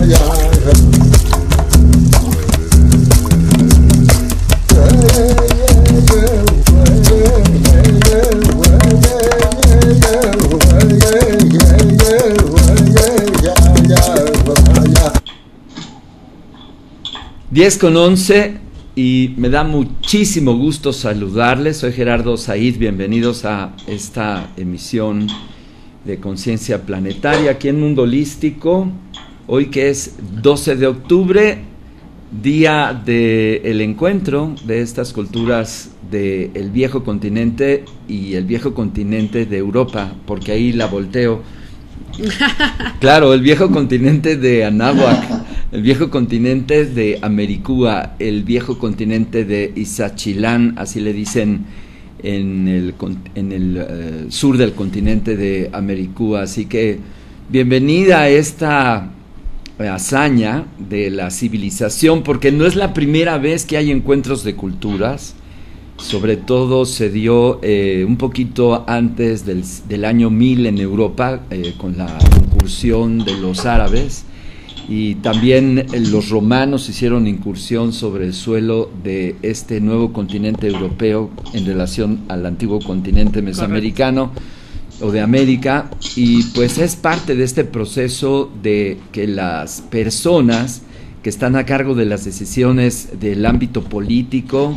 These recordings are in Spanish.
10:11 y me da muchísimo gusto saludarles. Soy Gerardo Said, bienvenidos a esta emisión de Conciencia Planetaria aquí en Mundo Holístico. Hoy que es 12 de octubre, día del encuentro de estas culturas del viejo continente y el viejo continente de Europa, porque ahí la volteo. Claro, el viejo continente de Anáhuac, el viejo continente de Americúa, el viejo continente de Izachilán, así le dicen en el sur del continente de Americúa. Así que bienvenida a esta hazaña de la civilización, porque no es la primera vez que hay encuentros de culturas. Sobre todo se dio un poquito antes del año 1000 en Europa, con la incursión de los árabes, y también los romanos hicieron incursión sobre el suelo de este nuevo continente europeo en relación al antiguo continente mesoamericano. Correcto. O de América, y pues es parte de este proceso de que las personas que están a cargo de las decisiones del ámbito político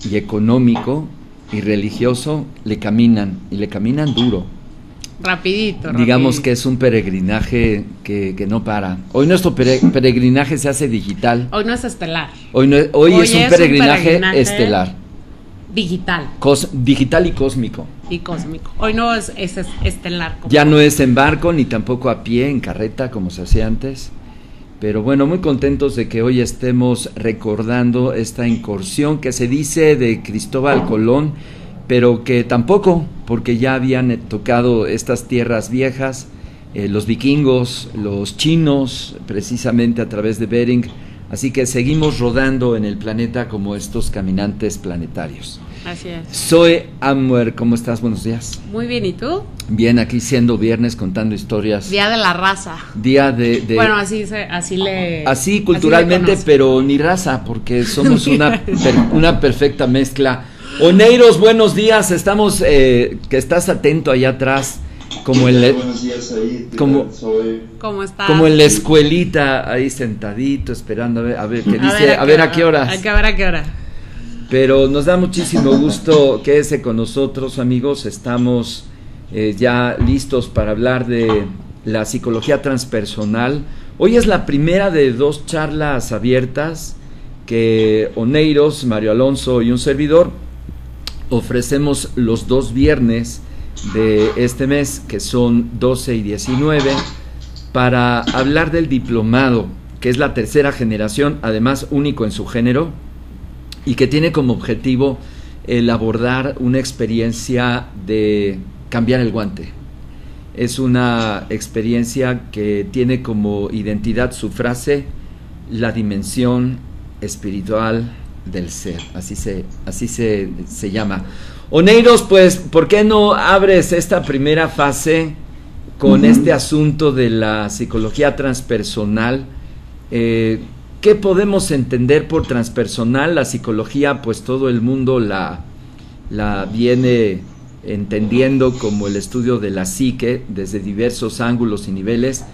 y económico y religioso le caminan, y le caminan duro. Rapidito. Digamos que es un peregrinaje que no para. Hoy nuestro peregrinaje se hace digital. Hoy no es estelar. Hoy es un peregrinaje estelar. Digital. Digital y cósmico. Y cósmico. Hoy no es estelar. Ya no es en barco, ni tampoco a pie, en carreta, como se hacía antes. Pero bueno, muy contentos de que hoy estemos recordando esta incursión que se dice de Cristóbal Colón, pero que tampoco, porque ya habían tocado estas tierras viejas, los vikingos, los chinos, precisamente a través de Bering. Así que seguimos rodando en el planeta como estos caminantes planetarios. Así es. Soy Amwer, ¿cómo estás? Buenos días. Muy bien, ¿y tú? Bien, aquí siendo viernes contando historias. Día de la raza. Día de bueno, así culturalmente, así pero ni raza, porque somos una perfecta mezcla. Oneiros, buenos días, estamos, que estás atento allá atrás, como buenos días ahí, ¿Cómo estás? Como en la escuelita, ahí sentadito, esperando a ver qué dice, a ver a qué horas. A ver a qué hora. Pero nos da muchísimo gusto, quédese con nosotros, amigos. Estamos ya listos para hablar de la psicología transpersonal. Hoy es la primera de 2 charlas abiertas que Oneiros, Mario Alonso y un servidor ofrecemos los 2 viernes de este mes, que son 12 y 19, para hablar del diplomado, que es la tercera generación, además único en su género, y que tiene como objetivo el abordar una experiencia de cambiar el guante. Es una experiencia que tiene como identidad su frase, la dimensión espiritual del ser, así se llama. Oneiros, pues, ¿por qué no abres esta primera fase con este asunto de la psicología transpersonal? ¿Qué podemos entender por transpersonal? La psicología, pues todo el mundo la viene entendiendo como el estudio de la psique desde diversos ángulos y niveles,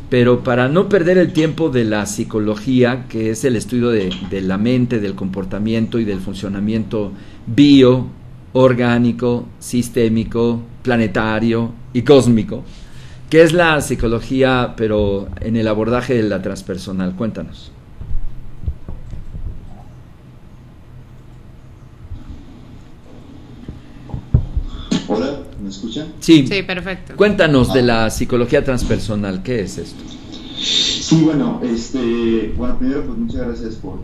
pero para no perder el tiempo de la psicología, que es el estudio de la mente, del comportamiento y del funcionamiento orgánico, sistémico, planetario y cósmico, ¿qué es la psicología, pero en el abordaje de la transpersonal? Cuéntanos. Hola, ¿me escuchan? Sí, perfecto. Cuéntanos de la psicología transpersonal, ¿qué es esto? Sí, bueno, primero pues muchas gracias por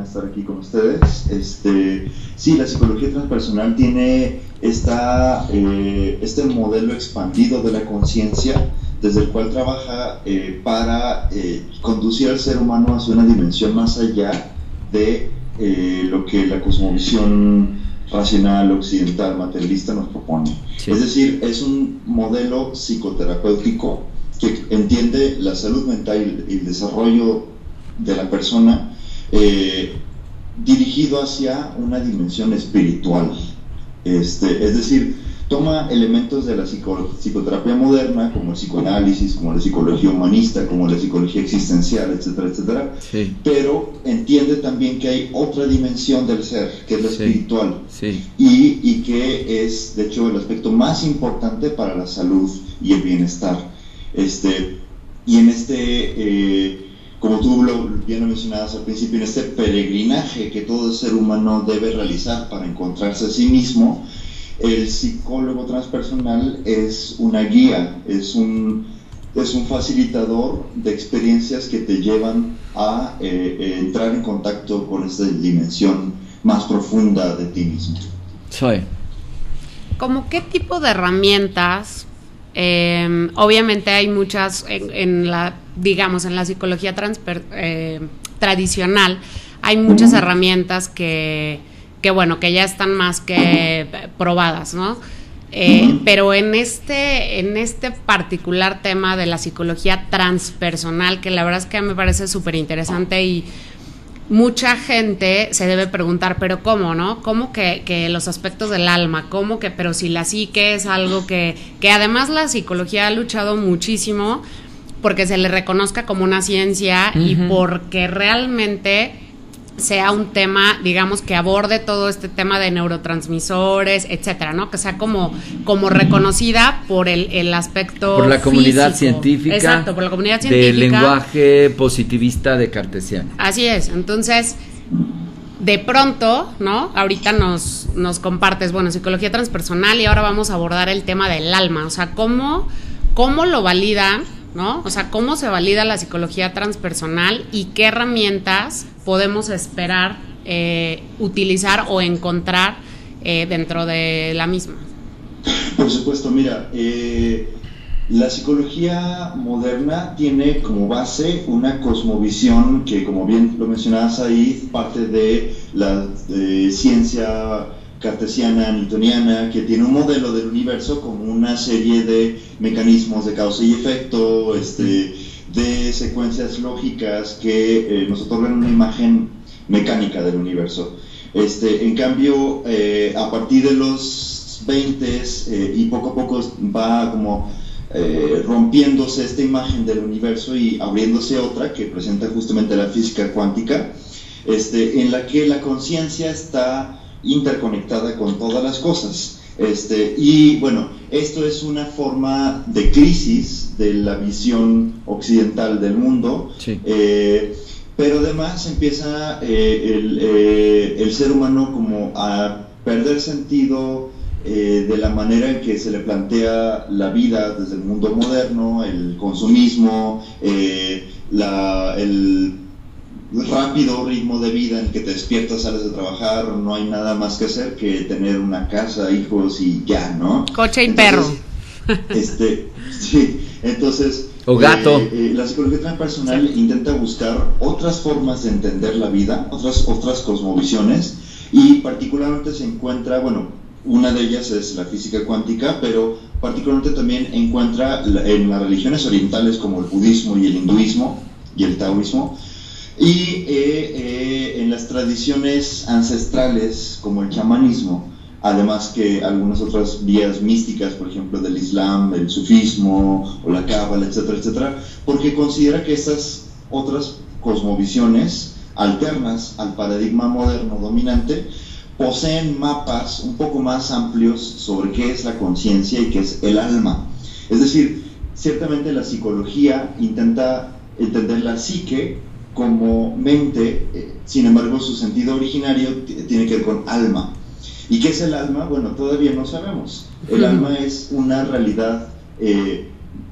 estar aquí con ustedes. Sí, la psicología transpersonal tiene este modelo expandido de la conciencia, desde el cual trabaja para conducir al ser humano hacia una dimensión más allá de lo que la cosmovisión racional, occidental, materialista nos propone. Sí. Es decir, es un modelo psicoterapéutico que entiende la salud mental y el desarrollo de la persona dirigido hacia una dimensión espiritual. Es decir, toma elementos de la psicoterapia moderna, como el psicoanálisis, como la psicología humanista, como la psicología existencial, etcétera, etcétera, sí. Pero entiende también que hay otra dimensión del ser, que es la espiritual, sí. y que es, de hecho, el aspecto más importante para la salud y el bienestar. Y en como tú bien lo mencionabas al principio, en este peregrinaje que todo ser humano debe realizar para encontrarse a sí mismo, el psicólogo transpersonal es una guía, es un facilitador de experiencias que te llevan a entrar en contacto con esta dimensión más profunda de ti mismo. Sí. ¿Cómo qué tipo de herramientas? Obviamente hay muchas en la psicología tradicional, hay muchas herramientas que ya están más que probadas, ¿no? Pero en este particular tema de la psicología transpersonal, que la verdad es que me parece súper interesante, y mucha gente se debe preguntar, pero ¿cómo, no? ¿Cómo que los aspectos del alma? ¿Cómo que, pero si la psique es algo que además la psicología ha luchado muchísimo porque se le reconozca como una ciencia y porque realmente sea un tema, digamos, que aborde todo este tema de neurotransmisores, etcétera, ¿no? Que sea como reconocida por el aspecto por la comunidad físico. Científica. Exacto, por la comunidad científica. Del lenguaje positivista de Cartesiano. Así es. Entonces, de pronto, ¿no? Ahorita nos compartes, psicología transpersonal, y ahora vamos a abordar el tema del alma. O sea, ¿cómo lo validan, ¿no? O sea, ¿cómo se valida la psicología transpersonal y qué herramientas podemos esperar utilizar o encontrar dentro de la misma? Por supuesto, mira, la psicología moderna tiene como base una cosmovisión que, como bien lo mencionabas ahí, parte de la ciencia cartesiana, newtoniana, que tiene un modelo del universo como una serie de mecanismos de causa y efecto, de secuencias lógicas que nos otorgan una imagen mecánica del universo. En cambio, a partir de los 20s y poco a poco va como rompiéndose esta imagen del universo y abriéndose otra que presenta justamente la física cuántica, en la que la conciencia está interconectada con todas las cosas. Y bueno, esto es una forma de crisis de la visión occidental del mundo, sí. Pero además empieza el ser humano como a perder sentido de la manera en que se le plantea la vida desde el mundo moderno, el consumismo, el rápido ritmo de vida en que te despiertas, sales de trabajar, no hay nada más que hacer que tener una casa, hijos y ya, ¿no? Coche y perro. Sí, entonces o gato. La psicología transpersonal intenta buscar otras formas de entender la vida, otras cosmovisiones, y particularmente se encuentra, una de ellas es la física cuántica, pero particularmente también encuentra en las religiones orientales como el budismo y el hinduismo y el taoísmo, y en las tradiciones ancestrales como el chamanismo, además que algunas otras vías místicas, por ejemplo del Islam, el sufismo o la cábala, etcétera, etcétera, porque considera que estas otras cosmovisiones alternas al paradigma moderno dominante poseen mapas un poco más amplios sobre qué es la conciencia y qué es el alma. Es decir, ciertamente la psicología intenta entender la psique como mente, sin embargo su sentido originario tiene que ver con alma. ¿Y qué es el alma? Todavía no sabemos. El alma es una realidad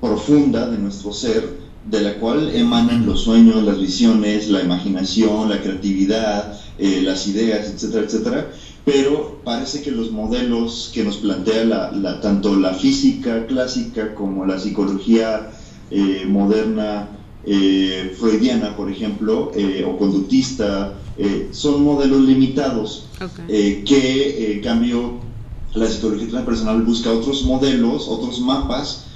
profunda de nuestro ser, de la cual emanan los sueños, las visiones, la imaginación, la creatividad, las ideas, etcétera, etcétera. Pero parece que los modelos que nos plantea tanto la física clásica como la psicología moderna, freudiana, por ejemplo, o conductista, son modelos limitados, okay. Que en cambio la psicología transpersonal busca otros modelos, otros mapas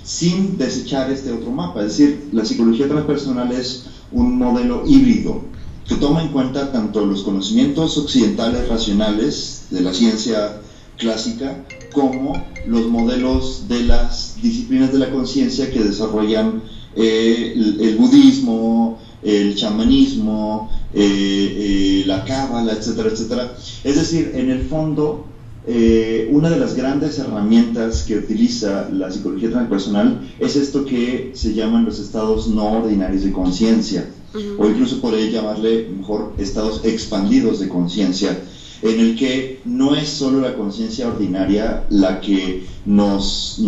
sin desechar este otro mapa. Es decir, la psicología transpersonal es un modelo híbrido que toma en cuenta tanto los conocimientos occidentales racionales de la ciencia clásica como los modelos de las disciplinas de la conciencia que desarrollan el budismo, el chamanismo, la cábala, etcétera, etcétera. Es decir, en el fondo, una de las grandes herramientas que utiliza la psicología transpersonal es esto que se llaman los estados no ordinarios de conciencia, o incluso podría llamarle mejor estados expandidos de conciencia, en el que no es solo la conciencia ordinaria la que nos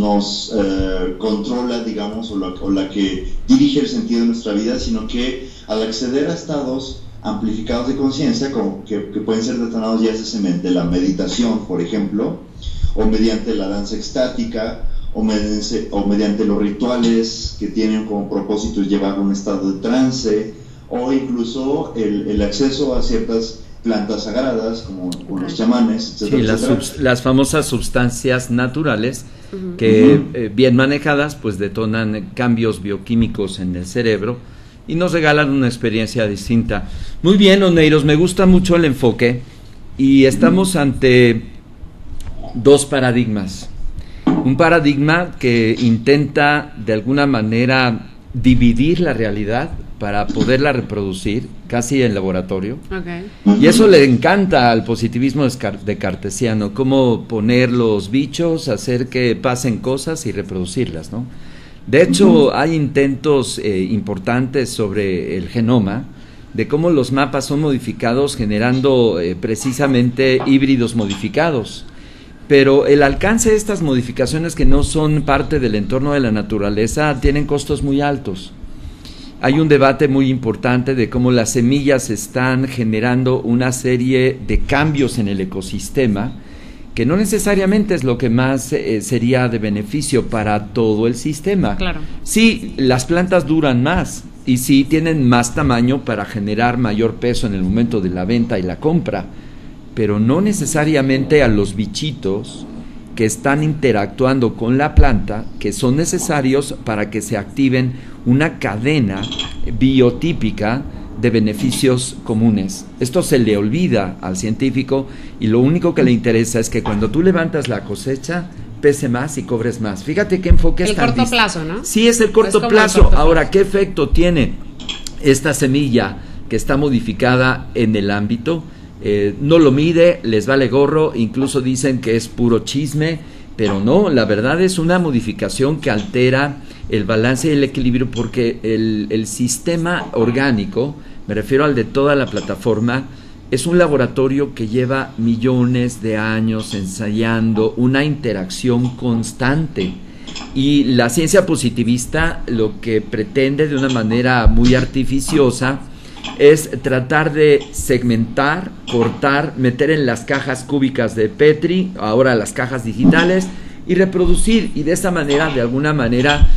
controla, digamos, o la que dirige el sentido de nuestra vida, sino que al acceder a estados amplificados de conciencia, que pueden ser detonados ya desde la meditación, por ejemplo, o mediante la danza extática, o mediante los rituales que tienen como propósito llevar a un estado de trance, o incluso el acceso a ciertas plantas sagradas, como los chamanes, etcétera, sí, las famosas sustancias naturales que bien manejadas pues detonan cambios bioquímicos en el cerebro y nos regalan una experiencia distinta. Muy bien, Oneiros, me gusta mucho el enfoque y estamos ante dos paradigmas. Un paradigma que intenta de alguna manera dividir la realidad para poderla reproducir, casi en laboratorio. Okay. Y eso le encanta al positivismo de Cartesiano, cómo poner los bichos, hacer que pasen cosas y reproducirlas, ¿no? De hecho, hay intentos importantes sobre el genoma, de cómo los mapas son modificados generando precisamente híbridos modificados. Pero el alcance de estas modificaciones que no son parte del entorno de la naturaleza tienen costos muy altos. Hay un debate muy importante de cómo las semillas están generando una serie de cambios en el ecosistema que no necesariamente es lo que más sería de beneficio para todo el sistema. Claro. Sí, las plantas duran más y sí tienen más tamaño para generar mayor peso en el momento de la venta y la compra, pero no necesariamente a los bichitos que están interactuando con la planta, que son necesarios para que se activen una cadena biotípica de beneficios comunes. Esto se le olvida al científico y lo único que le interesa es que cuando tú levantas la cosecha pese más y cobres más. Fíjate qué enfoque es tan el corto plazo, ¿no? Sí, es el corto plazo. Ahora, ¿qué efecto tiene esta semilla que está modificada en el ámbito? No lo mide, les vale gorro, incluso dicen que es puro chisme, pero no, la verdad es una modificación que altera el balance y el equilibrio, porque el sistema orgánico, me refiero al de toda la plataforma, es un laboratorio que lleva millones de años ensayando una interacción constante. Y la ciencia positivista lo que pretende de una manera muy artificiosa es tratar de segmentar, cortar, meter en las cajas cúbicas de Petri, ahora las cajas digitales, y reproducir, y de esa manera, de alguna manera,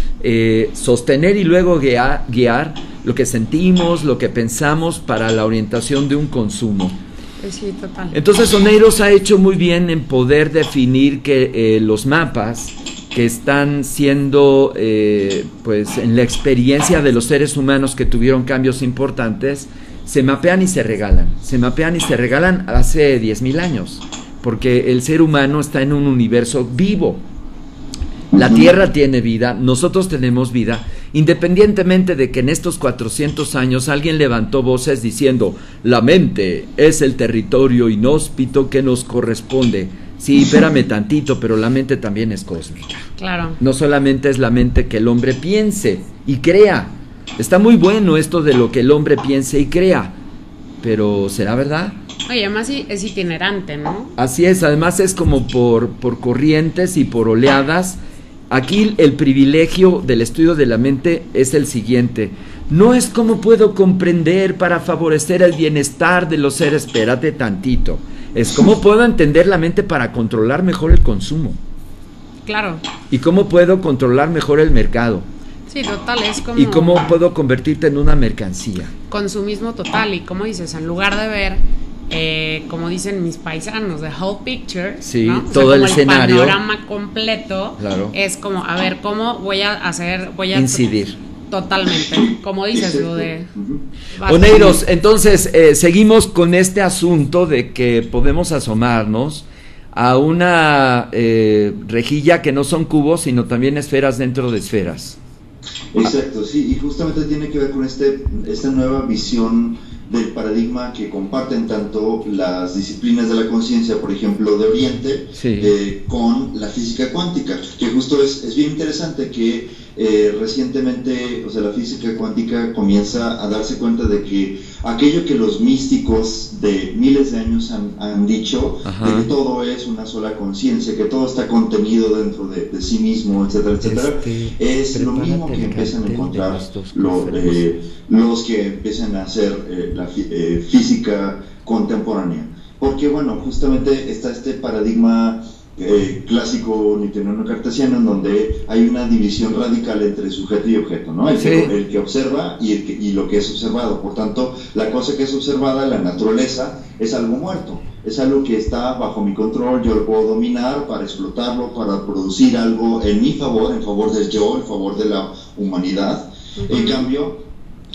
sostener y luego guiar lo que sentimos, lo que pensamos para la orientación de un consumo. Sí, total. Entonces Oneiros ha hecho muy bien en poder definir que los mapas que están siendo pues en la experiencia de los seres humanos que tuvieron cambios importantes, se mapean y se regalan hace 10,000 años, porque el ser humano está en un universo vivo. La Tierra tiene vida, nosotros tenemos vida, independientemente de que en estos 400 años alguien levantó voces diciendo: la mente es el territorio inhóspito que nos corresponde. Sí, espérame tantito, pero la mente también es cósmica. Claro. No solamente es la mente que el hombre piense y crea. Está muy bueno esto de lo que el hombre piense y crea, pero ¿será verdad? Oye, además es itinerante, ¿no? Así es, además es como por corrientes y por oleadas. Aquí el privilegio del estudio de la mente es el siguiente: no es cómo puedo comprender para favorecer el bienestar de los seres, espérate tantito, es cómo puedo entender la mente para controlar mejor el consumo. Claro. Y cómo puedo controlar mejor el mercado. Sí, total, es como... Y cómo puedo convertirte en una mercancía. Consumismo total, y como dices, en lugar de ver como dicen mis paisanos, the whole picture, sí, ¿no? todo el escenario, el panorama completo, claro. Es como, a ver, ¿cómo voy a incidir? Totalmente, como dices, lo de... Oneiros, entonces, seguimos con este asunto de que podemos asomarnos a una rejilla que no son cubos, sino también esferas dentro de esferas. Exacto, sí, y justamente tiene que ver con esta nueva visión del paradigma que comparten tanto las disciplinas de la conciencia, por ejemplo, de Oriente, sí, con la física cuántica, que justo es bien interesante que recientemente, o sea, la física cuántica comienza a darse cuenta de que aquello que los místicos de miles de años han dicho, de que todo es una sola conciencia, que todo está contenido dentro de sí mismo, etcétera, etcétera, es lo mismo que empiezan a encontrar los que empiezan a hacer la física contemporánea. Porque, bueno, justamente está este paradigma clásico newtoniano-cartesiano, en donde hay una división radical entre sujeto y objeto, ¿no? El que observa y lo que es observado. Por tanto, la cosa que es observada, la naturaleza, es algo muerto, es algo que está bajo mi control, yo lo puedo dominar para explotarlo, para producir algo en mi favor, en favor del yo, en favor de la humanidad. En cambio,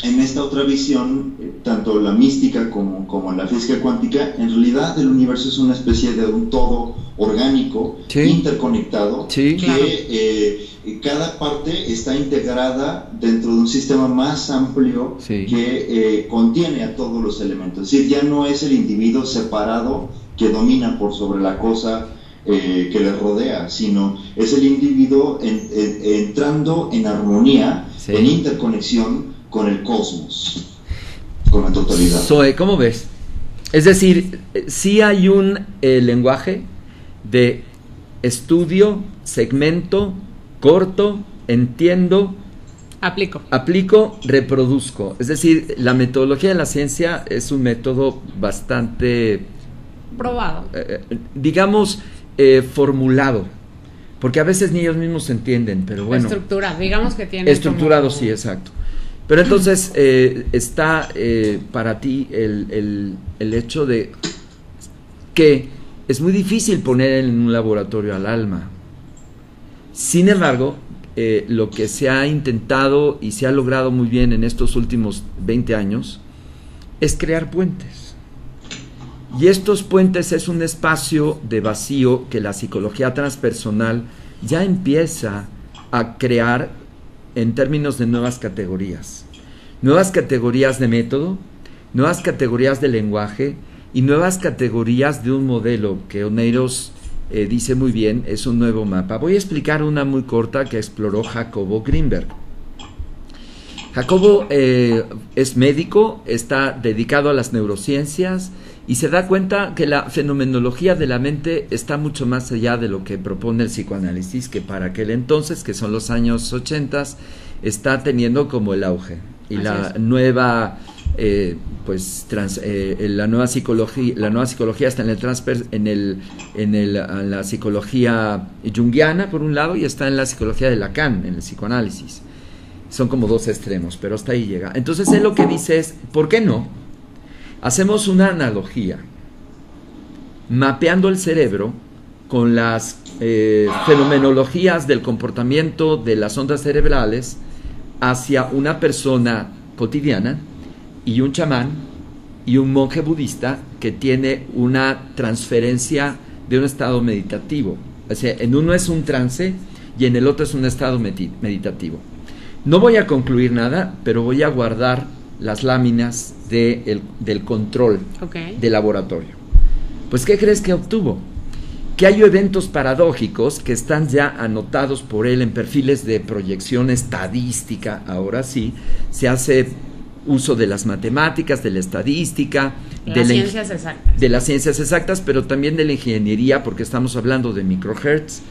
en esta otra visión, tanto la mística como la física cuántica, en realidad el universo es una especie de un todo orgánico, sí, interconectado, sí, que cada parte está integrada dentro de un sistema más amplio, sí, que contiene a todos los elementos. Es decir, ya no es el individuo separado que domina por sobre la cosa que le rodea, sino es el individuo entrando en armonía, sí, en interconexión con el cosmos, con la totalidad. Zoe, ¿cómo ves? Es decir, sí hay un lenguaje de estudio, segmento, corto, entiendo, aplico, reproduzco. Es decir, la metodología de la ciencia es un método bastante probado, digamos, formulado, porque a veces ni ellos mismos se entienden, pero bueno. Estructurado, digamos que tiene estructurado, como... sí, exacto. Pero entonces está para ti el hecho de que es muy difícil poner en un laboratorio al alma. Sin embargo, lo que se ha intentado y se ha logrado muy bien en estos últimos 20 años es crear puentes. Y estos puentes es un espacio de vacío que la psicología transpersonal ya empieza a crear en términos de nuevas categorías de método, nuevas categorías de lenguaje y nuevas categorías de un modelo que Oneiros dice muy bien, es un nuevo mapa. Voy a explicar una muy corta que exploró Jacobo Greenberg. Jacobo es médico, está dedicado a las neurociencias y se da cuenta que la fenomenología de la mente está mucho más allá de lo que propone el psicoanálisis, que para aquel entonces, que son los años 80, está teniendo como el auge. Y así la nueva la nueva psicología está en la psicología junguiana por un lado, y está en la psicología de Lacan, en el psicoanálisis. Son como dos extremos, pero hasta ahí llega. Entonces él lo que dice es, ¿por qué no hacemos una analogía mapeando el cerebro con las fenomenologías del comportamiento de las ondas cerebrales hacia una persona cotidiana y un chamán y un monje budista que tiene una transferencia de un estado meditativo? O sea, en uno es un trance y en el otro es un estado meditativo. No voy a concluir nada, pero voy a guardar las láminas del control del laboratorio. Pues, ¿qué crees que obtuvo? Que hay eventos paradójicos que están ya anotados por él en perfiles de proyección estadística. Ahora sí, se hace uso de las matemáticas, de la estadística, de las ciencias exactas, pero también de la ingeniería, porque estamos hablando de microhertz.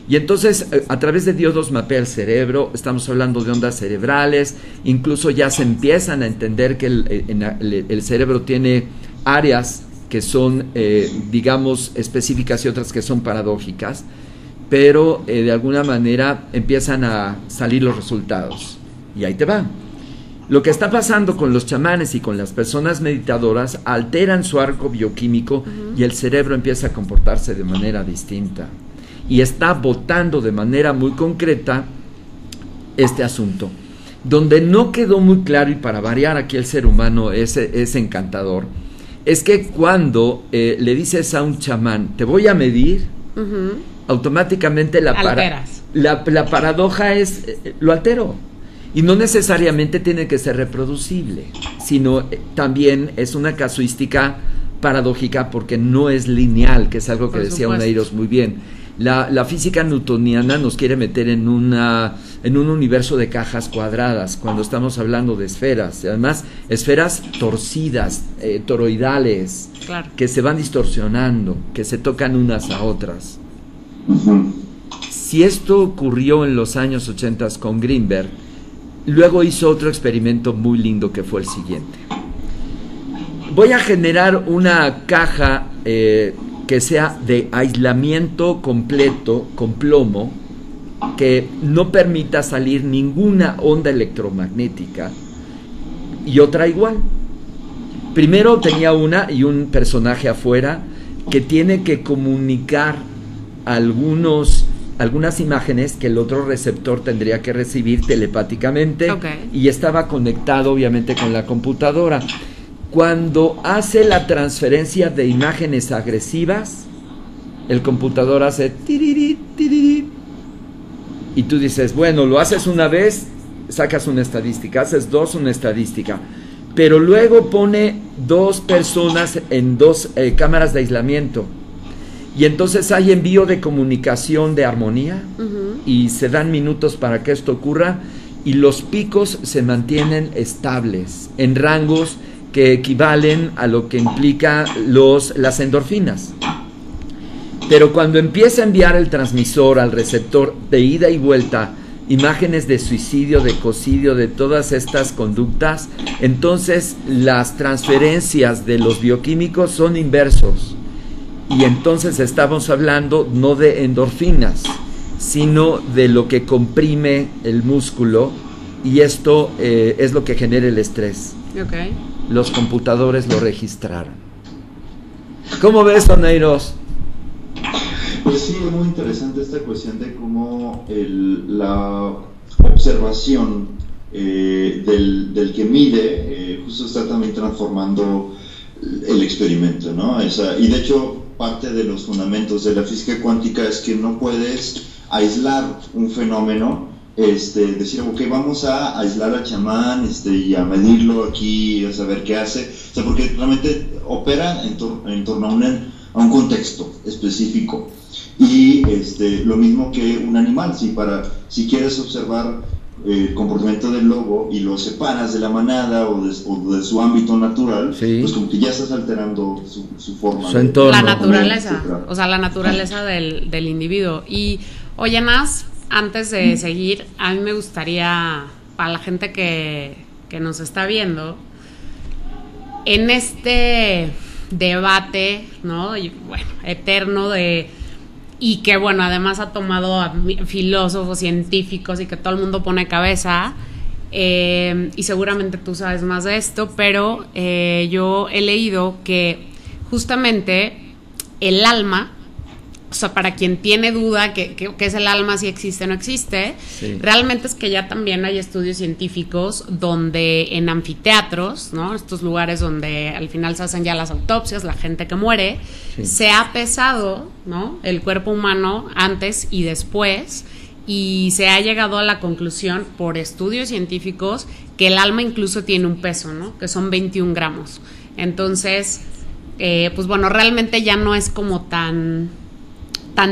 Y entonces, a través de diodos mapea el cerebro, estamos hablando de ondas cerebrales, incluso ya se empiezan a entender que el cerebro tiene áreas que son, digamos, específicas y otras que son paradójicas, pero de alguna manera empiezan a salir los resultados. Y ahí te va. Lo que está pasando con los chamanes y con las personas meditadoras, alteran su arco bioquímico y el cerebro empieza a comportarse de manera distinta. Y está botando de manera muy concreta este asunto. Donde no quedó muy claro, y para variar aquí el ser humano es encantador, es que cuando le dices a un chamán, te voy a medir, automáticamente la paradoja es, lo altero. Y no necesariamente tiene que ser reproducible, sino también es una casuística paradójica porque no es lineal, que es algo que decía Oneiros muy bien. La física newtoniana nos quiere meter en un universo de cajas cuadradas, cuando estamos hablando de esferas, y además esferas torcidas, toroidales, claro, que se van distorsionando, que se tocan unas a otras. Si esto ocurrió en los años 80 con Greenberg, luego hizo otro experimento muy lindo que fue el siguiente. Voy a generar una caja que sea de aislamiento completo con plomo, que no permita salir ninguna onda electromagnética, y otra igual. Primero tenía una y un personaje afuera que tiene que comunicar algunas imágenes que el otro receptor tendría que recibir telepáticamente, y estaba conectado obviamente con la computadora. Cuando hace la transferencia de imágenes agresivas, el computador hace tiriri, tiriri, y tú dices, bueno, lo haces una vez, sacas una estadística, haces dos, una estadística, pero luego pone dos personas en dos cámaras de aislamiento, y entonces hay envío de comunicación de armonía, y se dan minutos para que esto ocurra, y los picos se mantienen estables en rangos que equivalen a lo que implica las endorfinas. Pero cuando empieza a enviar el transmisor al receptor de ida y vuelta imágenes de suicidio, de cocidio, de todas estas conductas, entonces las transferencias de los bioquímicos son inversos, y entonces estamos hablando no de endorfinas, sino de lo que comprime el músculo, y esto es lo que genera el estrés. Los computadores lo registraron. ¿Cómo ves, Oneiros? Pues sí, es muy interesante esta cuestión de cómo la observación del que mide justo está también transformando el experimento, ¿no? Y de hecho, parte de los fundamentos de la física cuántica es que no puedes aislar un fenómeno, decir, ok, vamos a aislar al chamán y a medirlo aquí, a saber qué hace, o sea, porque realmente opera en torno a un contexto específico. Y lo mismo que un animal, si quieres observar el comportamiento del lobo y lo separas de la manada o de su ámbito natural, pues como que ya estás alterando su forma, su entorno, la naturaleza, o sea, la naturaleza del individuo. Y oye, Nas, antes de seguir, a mí me gustaría, para la gente que nos está viendo, en este debate, ¿no? Y, bueno, eterno y que, bueno, además ha tomado a filósofos, científicos, y que todo el mundo pone cabeza, y seguramente tú sabes más de esto, pero yo he leído que justamente el alma, o sea, para quien tiene duda que es el alma, si existe o no existe, realmente es que ya también hay estudios científicos donde en anfiteatros, ¿no? Estos lugares donde al final se hacen ya las autopsias, la gente que muere, se ha pesado, ¿no? El cuerpo humano antes y después, y se ha llegado a la conclusión por estudios científicos que el alma incluso tiene un peso, ¿no? Que son 21 gramos. Entonces, pues bueno, realmente ya no es como tan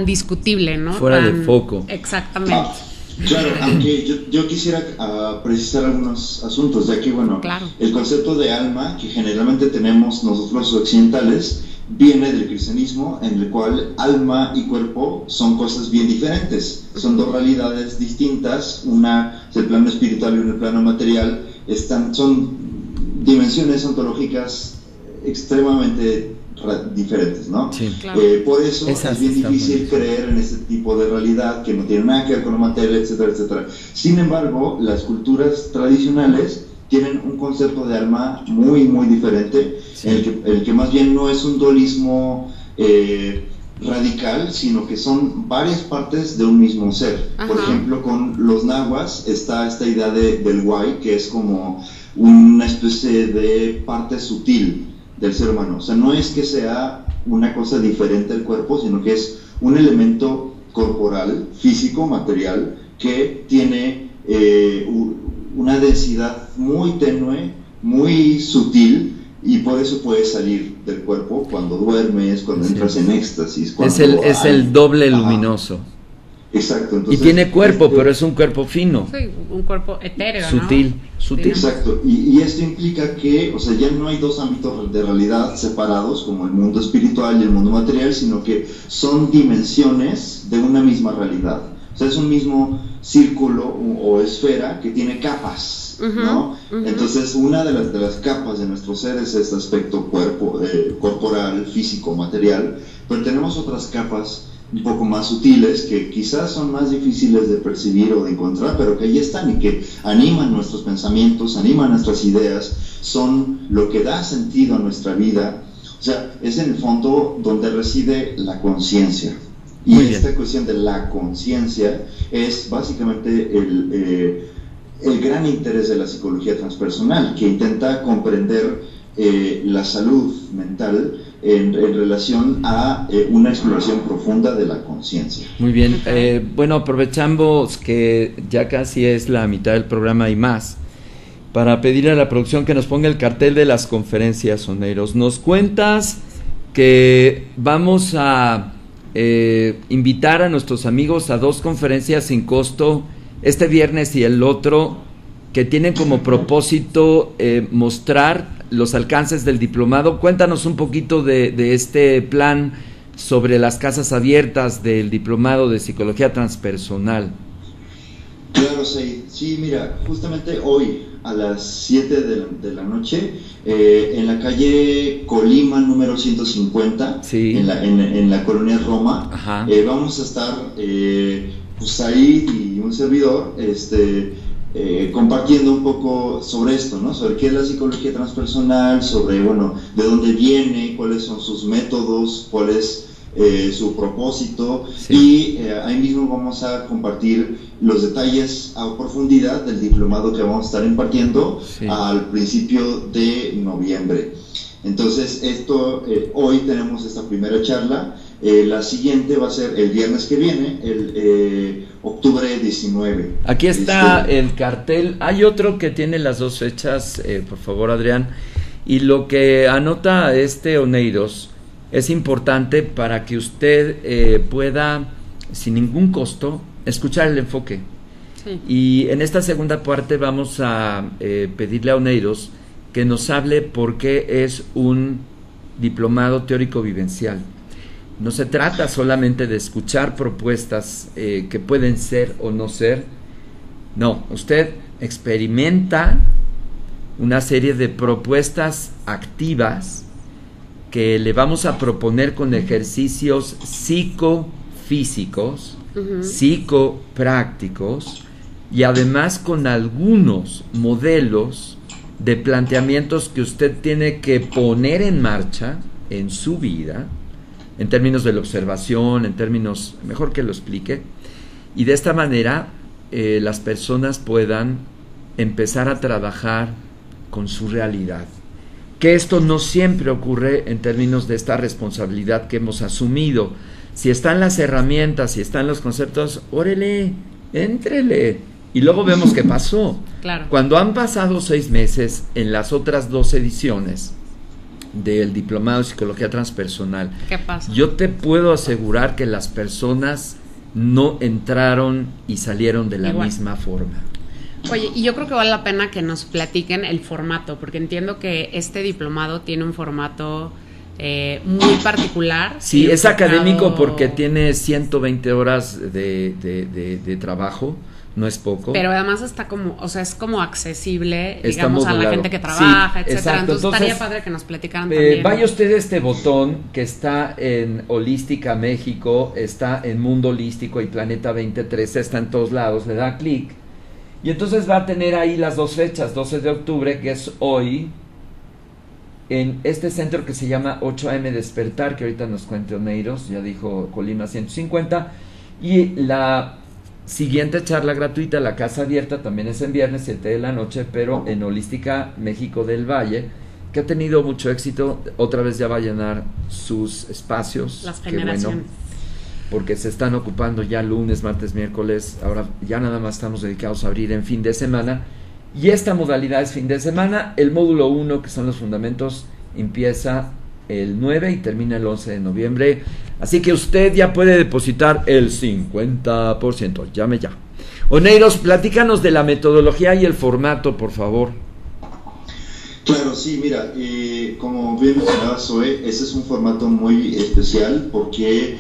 discutible, ¿no? Fuera de foco. Exactamente. Claro, aunque yo quisiera precisar algunos asuntos, ya que, bueno, el concepto de alma que generalmente tenemos nosotros los occidentales viene del cristianismo, en el cual alma y cuerpo son cosas bien diferentes, son dos realidades distintas, una es el plano espiritual y una el plano material, son dimensiones ontológicas extremadamente diferentes, ¿no? Por eso es bien difícil creer en este tipo de realidad que no tiene nada que ver con la materia, etcétera, etcétera. Sin embargo, las culturas tradicionales tienen un concepto de alma muy, muy diferente, sí. el que más bien no es un dualismo radical, sino que son varias partes de un mismo ser. Ajá. Por ejemplo, con los nahuas está esta idea del Huay, que es como una especie de parte sutil del ser humano. O sea, no es que sea una cosa diferente del cuerpo, sino que es un elemento corporal, físico, material, que tiene una densidad muy tenue, muy sutil, y por eso puede salir del cuerpo cuando duermes, cuando entras en éxtasis. Es el doble luminoso. Exacto. Entonces, y tiene cuerpo, pero es un cuerpo fino. Sí, un cuerpo etéreo, sutil, ¿no? Sutil. Exacto. Y esto implica que, o sea, ya no hay dos ámbitos de realidad separados, como el mundo espiritual y el mundo material, sino que son dimensiones de una misma realidad. O sea, es un mismo círculo o esfera que tiene capas, ¿no? Entonces, una de las capas de nuestro ser es este aspecto corporal, físico, material, pero tenemos otras capas un poco más sutiles que quizás son más difíciles de percibir o de encontrar, pero que ahí están y que animan nuestros pensamientos, animan nuestras ideas, son lo que da sentido a nuestra vida. O sea, es en el fondo donde reside la conciencia. Y esta cuestión de la conciencia es básicamente el gran interés de la psicología transpersonal, que intenta comprender la salud mental en relación a una exploración profunda de la conciencia. Muy bien, bueno, aprovechamos que ya casi es la mitad del programa y más, para pedir a la producción que nos ponga el cartel de las conferencias, Oneiros. Nos cuentas que vamos a invitar a nuestros amigos a 2 conferencias sin costo, este viernes y el otro, que tienen como propósito mostrar los alcances del diplomado. Cuéntanos un poquito de este plan sobre las casas abiertas del diplomado de psicología transpersonal. Claro, sí, mira, justamente hoy a las 7 de la noche, en la calle Colima número 150, sí, en la colonia Roma, vamos a estar pues ahí y un servidor compartiendo un poco sobre esto, ¿no? Sobre qué es la psicología transpersonal, sobre, bueno, de dónde viene, cuáles son sus métodos, cuál es su propósito, y ahí mismo vamos a compartir los detalles a profundidad del diplomado que vamos a estar impartiendo al principio de noviembre. Entonces, hoy tenemos esta primera charla. La siguiente va a ser el viernes que viene, el octubre 19. Aquí está el cartel. Hay otro que tiene las 2 fechas, por favor, Adrián. Y lo que anota Oneiros es importante para que usted pueda, sin ningún costo, escuchar el enfoque. Sí. Y en esta segunda parte vamos a pedirle a Oneiros que nos hable por qué es un diplomado teórico vivencial. No se trata solamente de escuchar propuestas que pueden ser o no ser. No, usted experimenta una serie de propuestas activas que le vamos a proponer con ejercicios psicofísicos, psicoprácticos, y además con algunos modelos de planteamientos que usted tiene que poner en marcha en su vida, en términos de la observación, en términos, mejor que lo explique, y de esta manera las personas puedan empezar a trabajar con su realidad. Que esto no siempre ocurre en términos de esta responsabilidad que hemos asumido. Si están las herramientas, si están los conceptos, órele, éntrele, y luego vemos qué pasó. Claro. Cuando han pasado 6 meses en las otras 2 ediciones del diplomado de psicología transpersonal, ¿qué pasa? Yo te puedo asegurar que las personas no entraron y salieron de la misma forma. Oye, y yo creo que vale la pena que nos platiquen el formato, porque entiendo que este diplomado tiene un formato muy particular. Sí, es académico porque tiene 120 horas de trabajo. No es poco. Pero además está como, o sea, es como accesible, digamos, a la gente que trabaja, etcétera. Exacto. Entonces estaría padre que nos platicaran también. Vaya usted a este botón que está en Holística México, está en Mundo Holístico y Planeta 2013, está en todos lados, le da clic Y entonces va a tener ahí las dos fechas, 12 de octubre, que es hoy, en este centro que se llama 8am Despertar, que ahorita nos cuente Oneiros, ya dijo Colima 150, y la siguiente charla gratuita, la casa abierta, también es en viernes, 7 de la noche, pero en Holística México del Valle, que ha tenido mucho éxito, otra vez ya va a llenar sus espacios. Las generaciones. Qué bueno, porque se están ocupando ya lunes, martes, miércoles, ahora ya nada más estamos dedicados a abrir en fin de semana, y esta modalidad es fin de semana. El módulo 1, que son los fundamentos, empieza el 9 y termina el 11 de noviembre, así que usted ya puede depositar el 50%, llame ya. Oneiros, platícanos de la metodología y el formato, por favor. Claro, sí, mira, como bien mencionaba Zoe, ese es un formato muy especial porque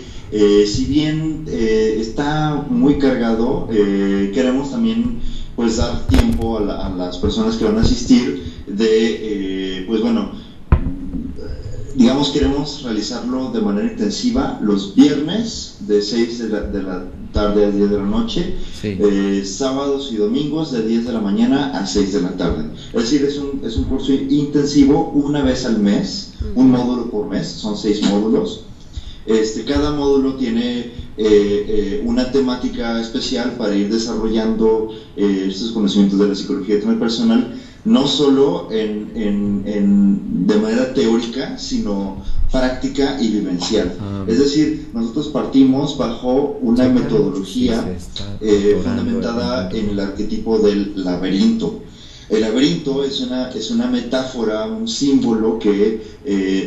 si bien está muy cargado, queremos también pues dar tiempo a las personas que van a asistir de, pues bueno, digamos, queremos realizarlo de manera intensiva los viernes de 6 de la tarde a 10 de la noche, sí. Sábados y domingos de 10 de la mañana a 6 de la tarde. Es decir, es un curso intensivo una vez al mes, un módulo por mes, son 6 módulos. Cada módulo tiene una temática especial para ir desarrollando estos conocimientos de la psicología transpersonal, no solo de manera teórica, sino práctica y vivencial. Es decir, nosotros partimos bajo una metodología fundamentada en el arquetipo del laberinto. El laberinto es una metáfora, un símbolo que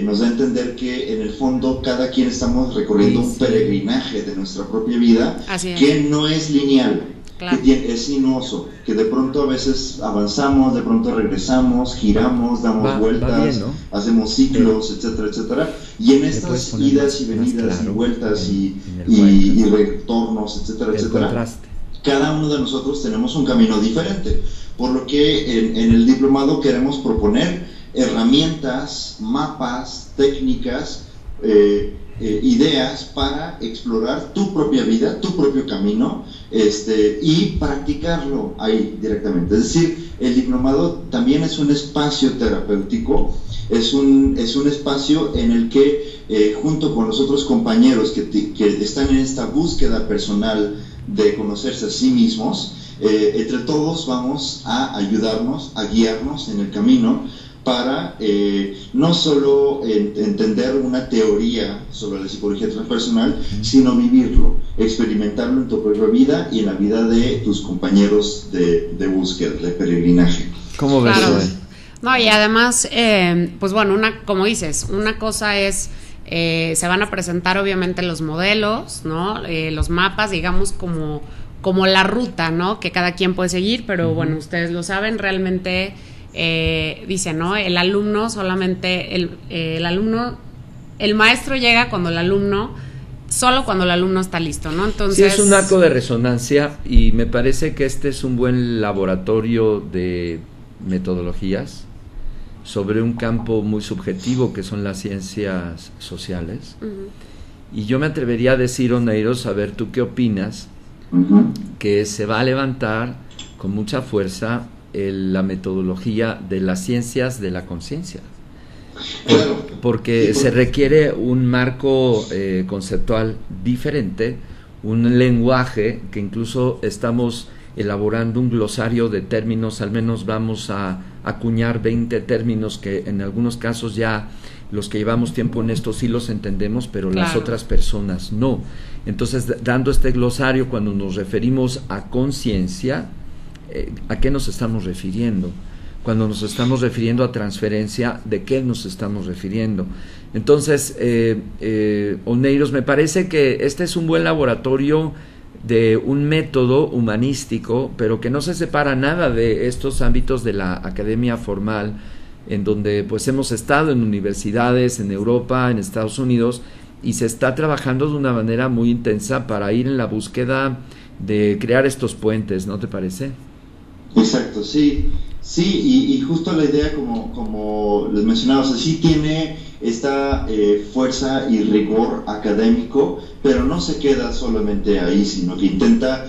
nos da a entender que en el fondo cada quien estamos recorriendo un peregrinaje de nuestra propia vida que no es lineal, claro, que es sinuoso, que de pronto a veces avanzamos, de pronto regresamos, giramos, damos vueltas, bien, ¿no? Hacemos ciclos, etcétera, etcétera, y en estas idas y venidas y vueltas y retornos, etcétera, etcétera, cada uno de nosotros tenemos un camino diferente, por lo que en el diplomado queremos proponer herramientas, mapas, técnicas, ideas para explorar tu propia vida, tu propio camino, y practicarlo ahí directamente. Es decir, el diplomado también es un espacio terapéutico, es un espacio en el que junto con los otros compañeros que están en esta búsqueda personal de conocerse a sí mismos, entre todos vamos a ayudarnos, a guiarnos en el camino para no solo entender una teoría sobre la psicología transpersonal, sino vivirlo, experimentarlo en tu propia vida y en la vida de tus compañeros de búsqueda, de peregrinaje. ¿Cómo ves? Claro. No, y además, pues bueno, como dices, una cosa es, se van a presentar obviamente los modelos, ¿no? Los mapas, digamos, como la ruta, ¿no? Que cada quien puede seguir, pero bueno, ustedes lo saben, realmente dice, ¿no? El alumno solamente, el maestro llega solo cuando el alumno está listo, ¿no? Entonces, sí, es un arco de resonancia y me parece que este es un buen laboratorio de metodologías sobre un campo muy subjetivo que son las ciencias sociales. Y yo me atrevería a decir, Oneiros, a ver, ¿tú qué opinas? Que se va a levantar con mucha fuerza la metodología de las ciencias de la conciencia, porque se requiere un marco conceptual diferente, un lenguaje que incluso estamos elaborando un glosario de términos, al menos vamos a acuñar 20 términos que en algunos casos ya los que llevamos tiempo en esto sí los entendemos, pero claro, las otras personas no. Entonces, dando este glosario, cuando nos referimos a conciencia, ¿a qué nos estamos refiriendo? Cuando nos estamos refiriendo a transferencia, ¿de qué nos estamos refiriendo? Entonces, Oneiros, me parece que este es un buen laboratorio de un método humanístico, pero que no se separa nada de estos ámbitos de la academia formal, en donde pues hemos estado en universidades, en Europa, en Estados Unidos, y se está trabajando de una manera muy intensa para ir en la búsqueda de crear estos puentes, ¿no te parece? Exacto, sí, y justo la idea, como les mencionaba, o sea, sí tiene esta fuerza y rigor académico, pero no se queda solamente ahí, sino que intenta,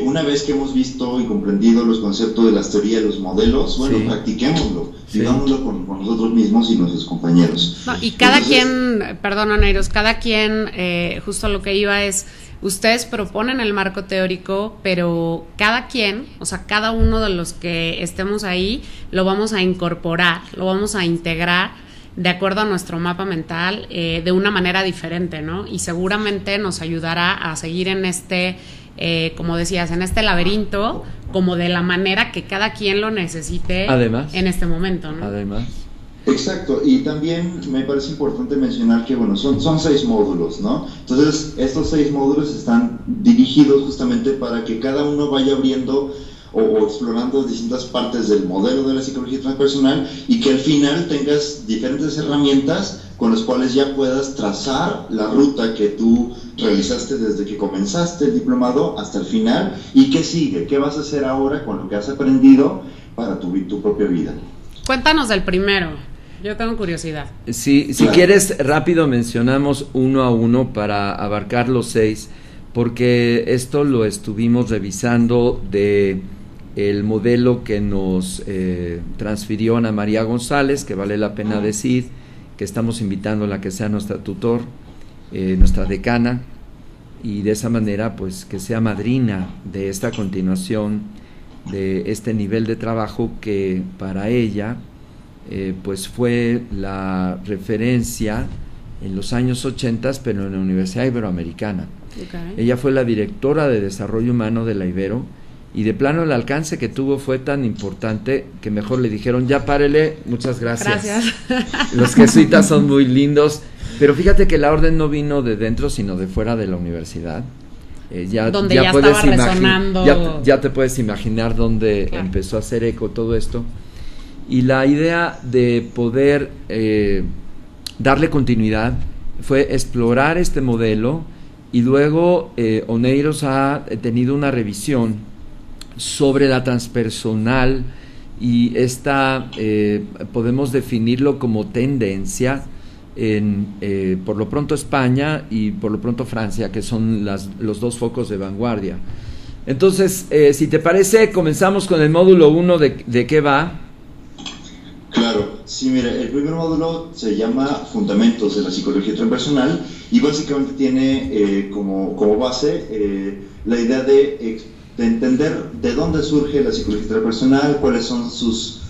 una vez que hemos visto y comprendido los conceptos de las teorías, los modelos, bueno, practiquémoslo, vivámoslo con nosotros mismos y nuestros compañeros. No, y cada quien, perdón, Oneiros, cada quien, justo lo que iba es, ustedes proponen el marco teórico, pero cada quien, o sea, cada uno de los que estemos ahí, lo vamos a incorporar, lo vamos a integrar de acuerdo a nuestro mapa mental, de una manera diferente, ¿no? Y seguramente nos ayudará a seguir en este, como decías, en este laberinto, como de la manera que cada quien lo necesite, además, en este momento, ¿no? Además. Exacto, y también me parece importante mencionar que, bueno, son 6 módulos, ¿no? Entonces, estos 6 módulos están dirigidos justamente para que cada uno vaya abriendo o explorando distintas partes del modelo de la psicología transpersonal y que al final tengas diferentes herramientas con las cuales ya puedas trazar la ruta que tú realizaste desde que comenzaste el diplomado hasta el final y qué sigue, qué vas a hacer ahora con lo que has aprendido para tu propia vida. Cuéntanos del primero, yo tengo curiosidad. Sí, si quieres, rápido mencionamos uno a uno para abarcar los 6, porque esto lo estuvimos revisando de el modelo que nos transfirió Ana María González, que vale la pena decir que estamos invitándola a que sea nuestra tutor, nuestra decana, y de esa manera pues que sea madrina de esta continuación de este nivel de trabajo que para ella pues fue la referencia en los años 80, pero en la Universidad Iberoamericana. Ella fue la directora de Desarrollo Humano de la Ibero, y de plano el alcance que tuvo fue tan importante que mejor le dijeron, ya párele, muchas gracias. Los jesuitas son muy lindos, pero fíjate que la orden no vino de dentro, sino de fuera de la universidad. Donde ya puedes estaba resonando. Ya te puedes imaginar dónde empezó a hacer eco todo esto. Y la idea de poder darle continuidad fue explorar este modelo, y luego Oneiros ha tenido una revisión sobre la transpersonal, y esta podemos definirlo como tendencia en por lo pronto España y por lo pronto Francia, que son los 2 focos de vanguardia. Entonces, si te parece, comenzamos con el módulo 1. ¿De qué va? Claro, sí, mira, el primer módulo se llama Fundamentos de la Psicología Transpersonal y básicamente tiene como base la idea de entender de dónde surge la psicología transpersonal, cuáles son sus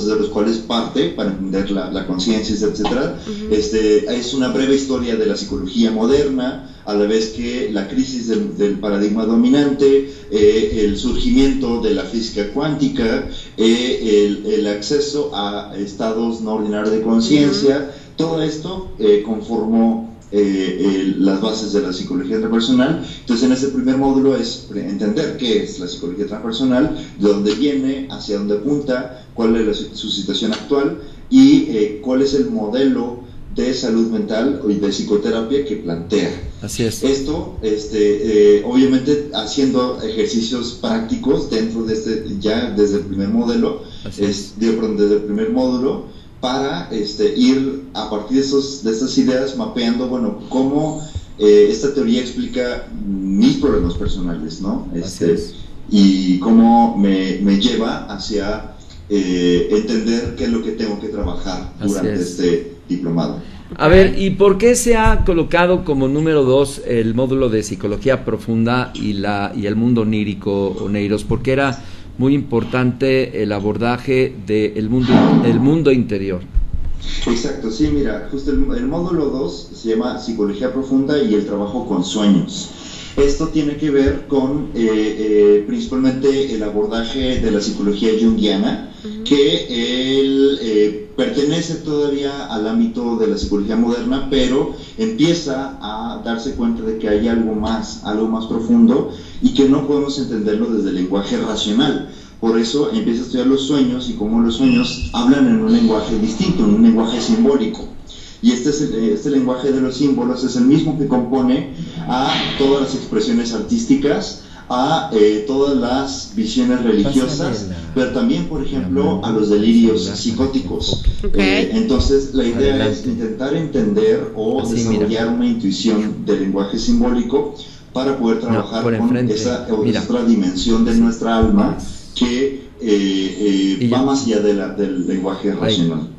de los cuales parte para entender la conciencia, etcétera. Es una breve historia de la psicología moderna, a la vez que la crisis del paradigma dominante, el surgimiento de la física cuántica, el acceso a estados no ordinarios de conciencia. Todo esto conformó las bases de la psicología transpersonal. Entonces, en este primer módulo es entender qué es la psicología transpersonal, de dónde viene, hacia dónde apunta, cuál es su situación actual y cuál es el modelo de salud mental y de psicoterapia que plantea. Así es. Esto, obviamente, haciendo ejercicios prácticos dentro de ya desde el primer modelo, desde el primer módulo, para ir a partir de estas ideas mapeando, bueno, cómo esta teoría explica mis problemas personales, ¿no? Y cómo me lleva hacia entender qué es lo que tengo que trabajar durante este diplomado. A ver, ¿y por qué se ha colocado como número 2 el módulo de psicología profunda y el mundo onírico, Oneiros? Porque era muy importante el abordaje del mundo interior. Exacto, sí, mira, justo el módulo 2 se llama Psicología Profunda y el trabajo con sueños. Esto tiene que ver con principalmente el abordaje de la psicología junguiana, que pertenece todavía al ámbito de la psicología moderna, pero empieza a darse cuenta de que hay algo más profundo y que no podemos entenderlo desde el lenguaje racional. Por eso empieza a estudiar los sueños y cómo los sueños hablan en un lenguaje distinto, en un lenguaje simbólico. Y este lenguaje de los símbolos es el mismo que compone a todas las expresiones artísticas, a todas las visiones religiosas, pero también, por ejemplo, a los delirios psicóticos. Entonces, la idea es intentar entender o desarrollar una intuición del lenguaje simbólico para poder trabajar con esa otra dimensión de nuestra alma que va más allá del lenguaje racional.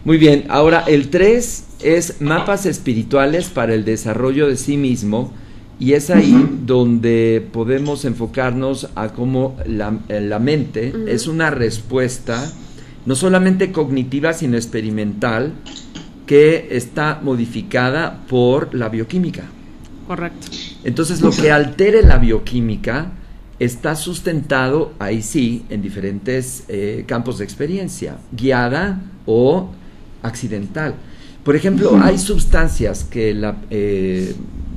Muy bien, ahora el 3 es mapas espirituales para el desarrollo de sí mismo, y es ahí donde podemos enfocarnos a cómo la mente es una respuesta no solamente cognitiva sino experimental, que está modificada por la bioquímica. Correcto. Entonces lo que altere la bioquímica está sustentado, ahí sí, en diferentes campos de experiencia, guiada o accidental. Por ejemplo, hay sustancias que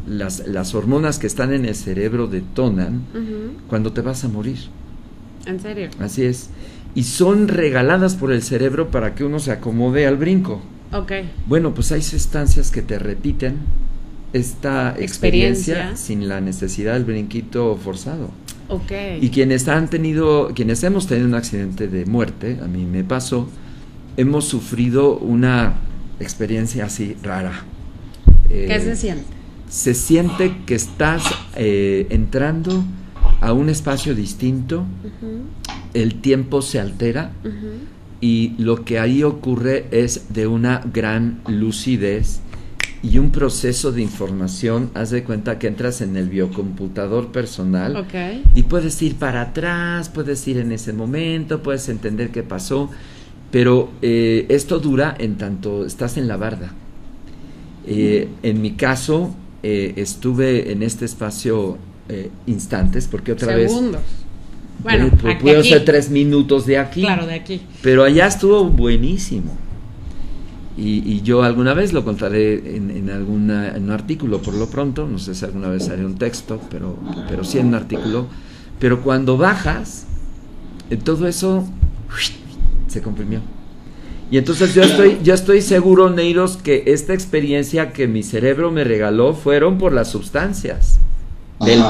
las hormonas que están en el cerebro detonan cuando te vas a morir. ¿En serio? Así es. Y son regaladas por el cerebro para que uno se acomode al brinco. Ok. Bueno, pues hay sustancias que te repiten esta experiencia sin la necesidad del brinquito forzado. Ok. Y quienes hemos tenido un accidente de muerte, a mí me pasó, hemos sufrido una experiencia así rara. ¿Qué se siente? Se siente que estás entrando a un espacio distinto, el tiempo se altera y lo que ahí ocurre es de una gran lucidez y un proceso de información. Haz de cuenta que entras en el biocomputador personal y puedes ir para atrás, puedes ir en ese momento, puedes entender qué pasó, pero esto dura en tanto estás en la barda. En mi caso estuve en este espacio instantes, porque otra segundos. Vez bueno, puedo ser 3 minutos de aquí, claro, de aquí, pero allá estuvo buenísimo. Y yo alguna vez lo contaré en un artículo, por lo pronto, no sé si alguna vez haré un texto, pero sí en un artículo. Pero cuando bajas, todo eso se comprimió. Y entonces yo estoy seguro, Neiros, que esta experiencia que mi cerebro me regaló fueron por las sustancias.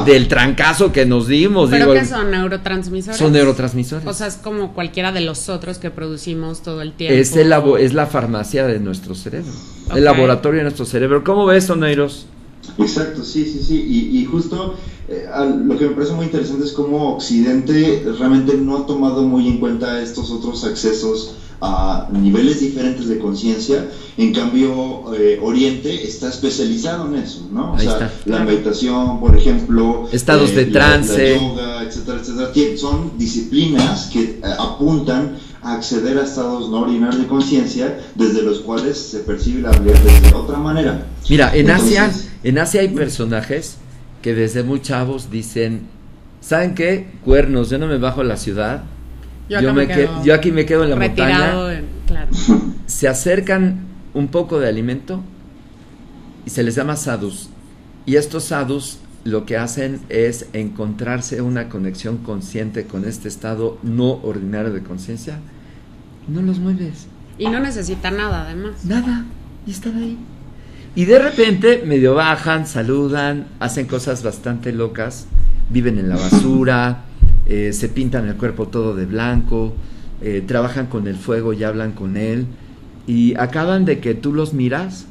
Del trancazo que nos dimos. ¿Pero qué son? ¿Neurotransmisores? Son neurotransmisores. O sea, es como cualquiera de los otros que producimos todo el tiempo. Es la farmacia de nuestro cerebro, el laboratorio de nuestro cerebro. ¿Cómo ves, Neiros? Exacto, sí. Y justo lo que me parece muy interesante es cómo Occidente realmente no ha tomado muy en cuenta estos otros accesos a niveles diferentes de conciencia. En cambio, Oriente está especializado en eso, ¿no? O sea, la meditación, por ejemplo, estados de trance, la yoga, etcétera. Son disciplinas que apuntan a acceder a estados no ordinarios de conciencia, desde los cuales se percibe la realidad de otra manera. Mira, en Asia hay personajes que desde muy chavos dicen, ¿saben qué? Cuernos, yo no me bajo a la ciudad. Yo aquí me quedo en la montaña. Claro. Se acercan un poco de alimento y se les llama sadhus. Y estos sadhus lo que hacen es encontrarse una conexión consciente con este estado no ordinario de conciencia. No los mueves. Y no necesita nada, además. Nada. Y están ahí. Y de repente medio bajan, saludan, hacen cosas bastante locas, viven en la basura. Se pintan el cuerpo todo de blanco, trabajan con el fuego y hablan con él, y acaban de que tú los miras,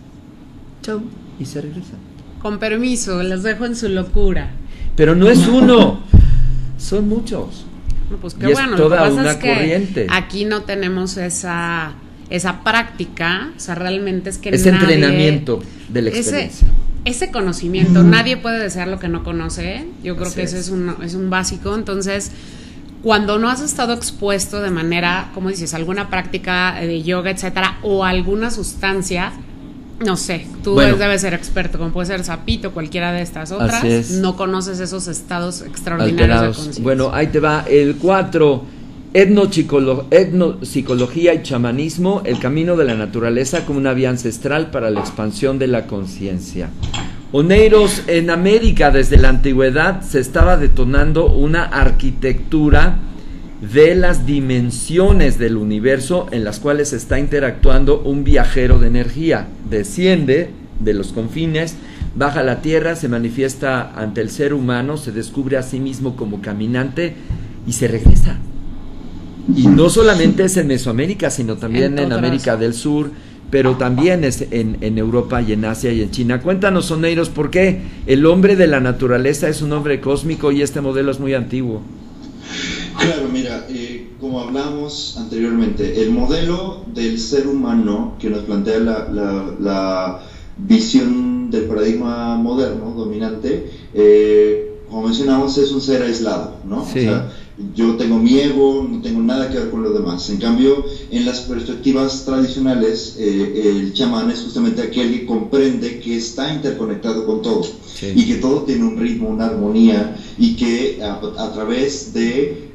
chau, y se regresan. Con permiso, los dejo en su locura. Pero no es uno, son muchos. No, pues qué y bueno, es toda lo que pasa una es que corriente. Aquí no tenemos esa práctica, o sea, realmente es que ese entrenamiento de la experiencia. Ese conocimiento, nadie puede desear lo que no conoce. Yo creo que ese es un básico. Entonces, cuando no has estado expuesto de manera, como dices, alguna práctica de yoga, etcétera, o alguna sustancia, no sé, tú debes ser experto, como puede ser sapito, cualquiera de estas otras, no conoces esos estados extraordinarios de conciencia. Bueno, ahí te va el 4. Etnopsicología y chamanismo, el camino de la naturaleza como una vía ancestral para la expansión de la conciencia. Oneiros, en América desde la antigüedad se estaba detonando una arquitectura de las dimensiones del universo en las cuales está interactuando un viajero de energía. Desciende de los confines, baja a la tierra, se manifiesta ante el ser humano, se descubre a sí mismo como caminante y se regresa. Y no solamente es en Mesoamérica, sino también en América del Sur, pero también es en Europa y en Asia y en China. Cuéntanos, Oneiros, ¿por qué el hombre de la naturaleza es un hombre cósmico y este modelo es muy antiguo? Claro, mira, como hablamos anteriormente, el modelo del ser humano que nos plantea la visión del paradigma moderno, dominante, como mencionamos, es un ser aislado, ¿no? Sí. O sea, yo tengo mi ego, no tengo nada que ver con los demás. En cambio, en las perspectivas tradicionales, el chamán es justamente aquel que comprende que está interconectado con todo, sí, y que todo tiene un ritmo, una armonía, y que a través de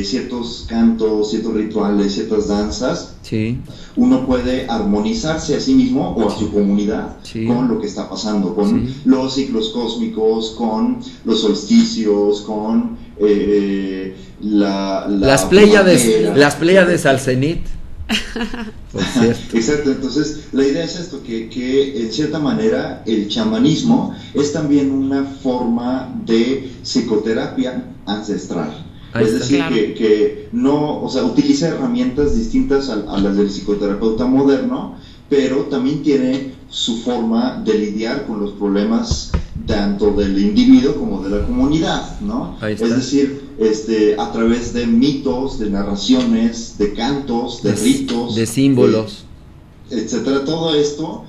ciertos cantos, ciertos rituales, ciertas danzas, sí, uno puede armonizarse a sí mismo o a su comunidad, sí, con lo que está pasando, con sí, los ciclos cósmicos, con los solsticios, con las Pléyades al cenit. Exacto, entonces la idea es esto, que en cierta manera el chamanismo es también una forma de psicoterapia ancestral. Es decir, claro, que no, o sea, utiliza herramientas distintas a las del psicoterapeuta moderno, pero también tiene su forma de lidiar con los problemas tanto del individuo como de la comunidad, ¿no? Es decir, a través de mitos, de narraciones, de cantos, de ritos, de símbolos, etcétera. Todo esto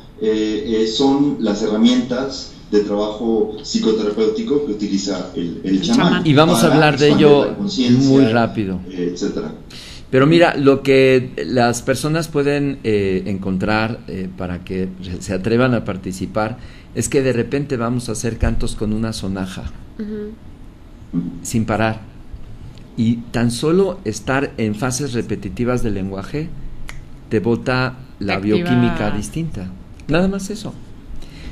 son las herramientas de trabajo psicoterapéutico que utiliza el chamán. Y vamos a hablar de ello muy rápido, etcétera. Pero mira, lo que las personas pueden encontrar para que se atrevan a participar es que de repente vamos a hacer cantos con una sonaja, sin parar. Y tan solo estar en fases repetitivas del lenguaje te bota la bioquímica distinta. Nada más eso.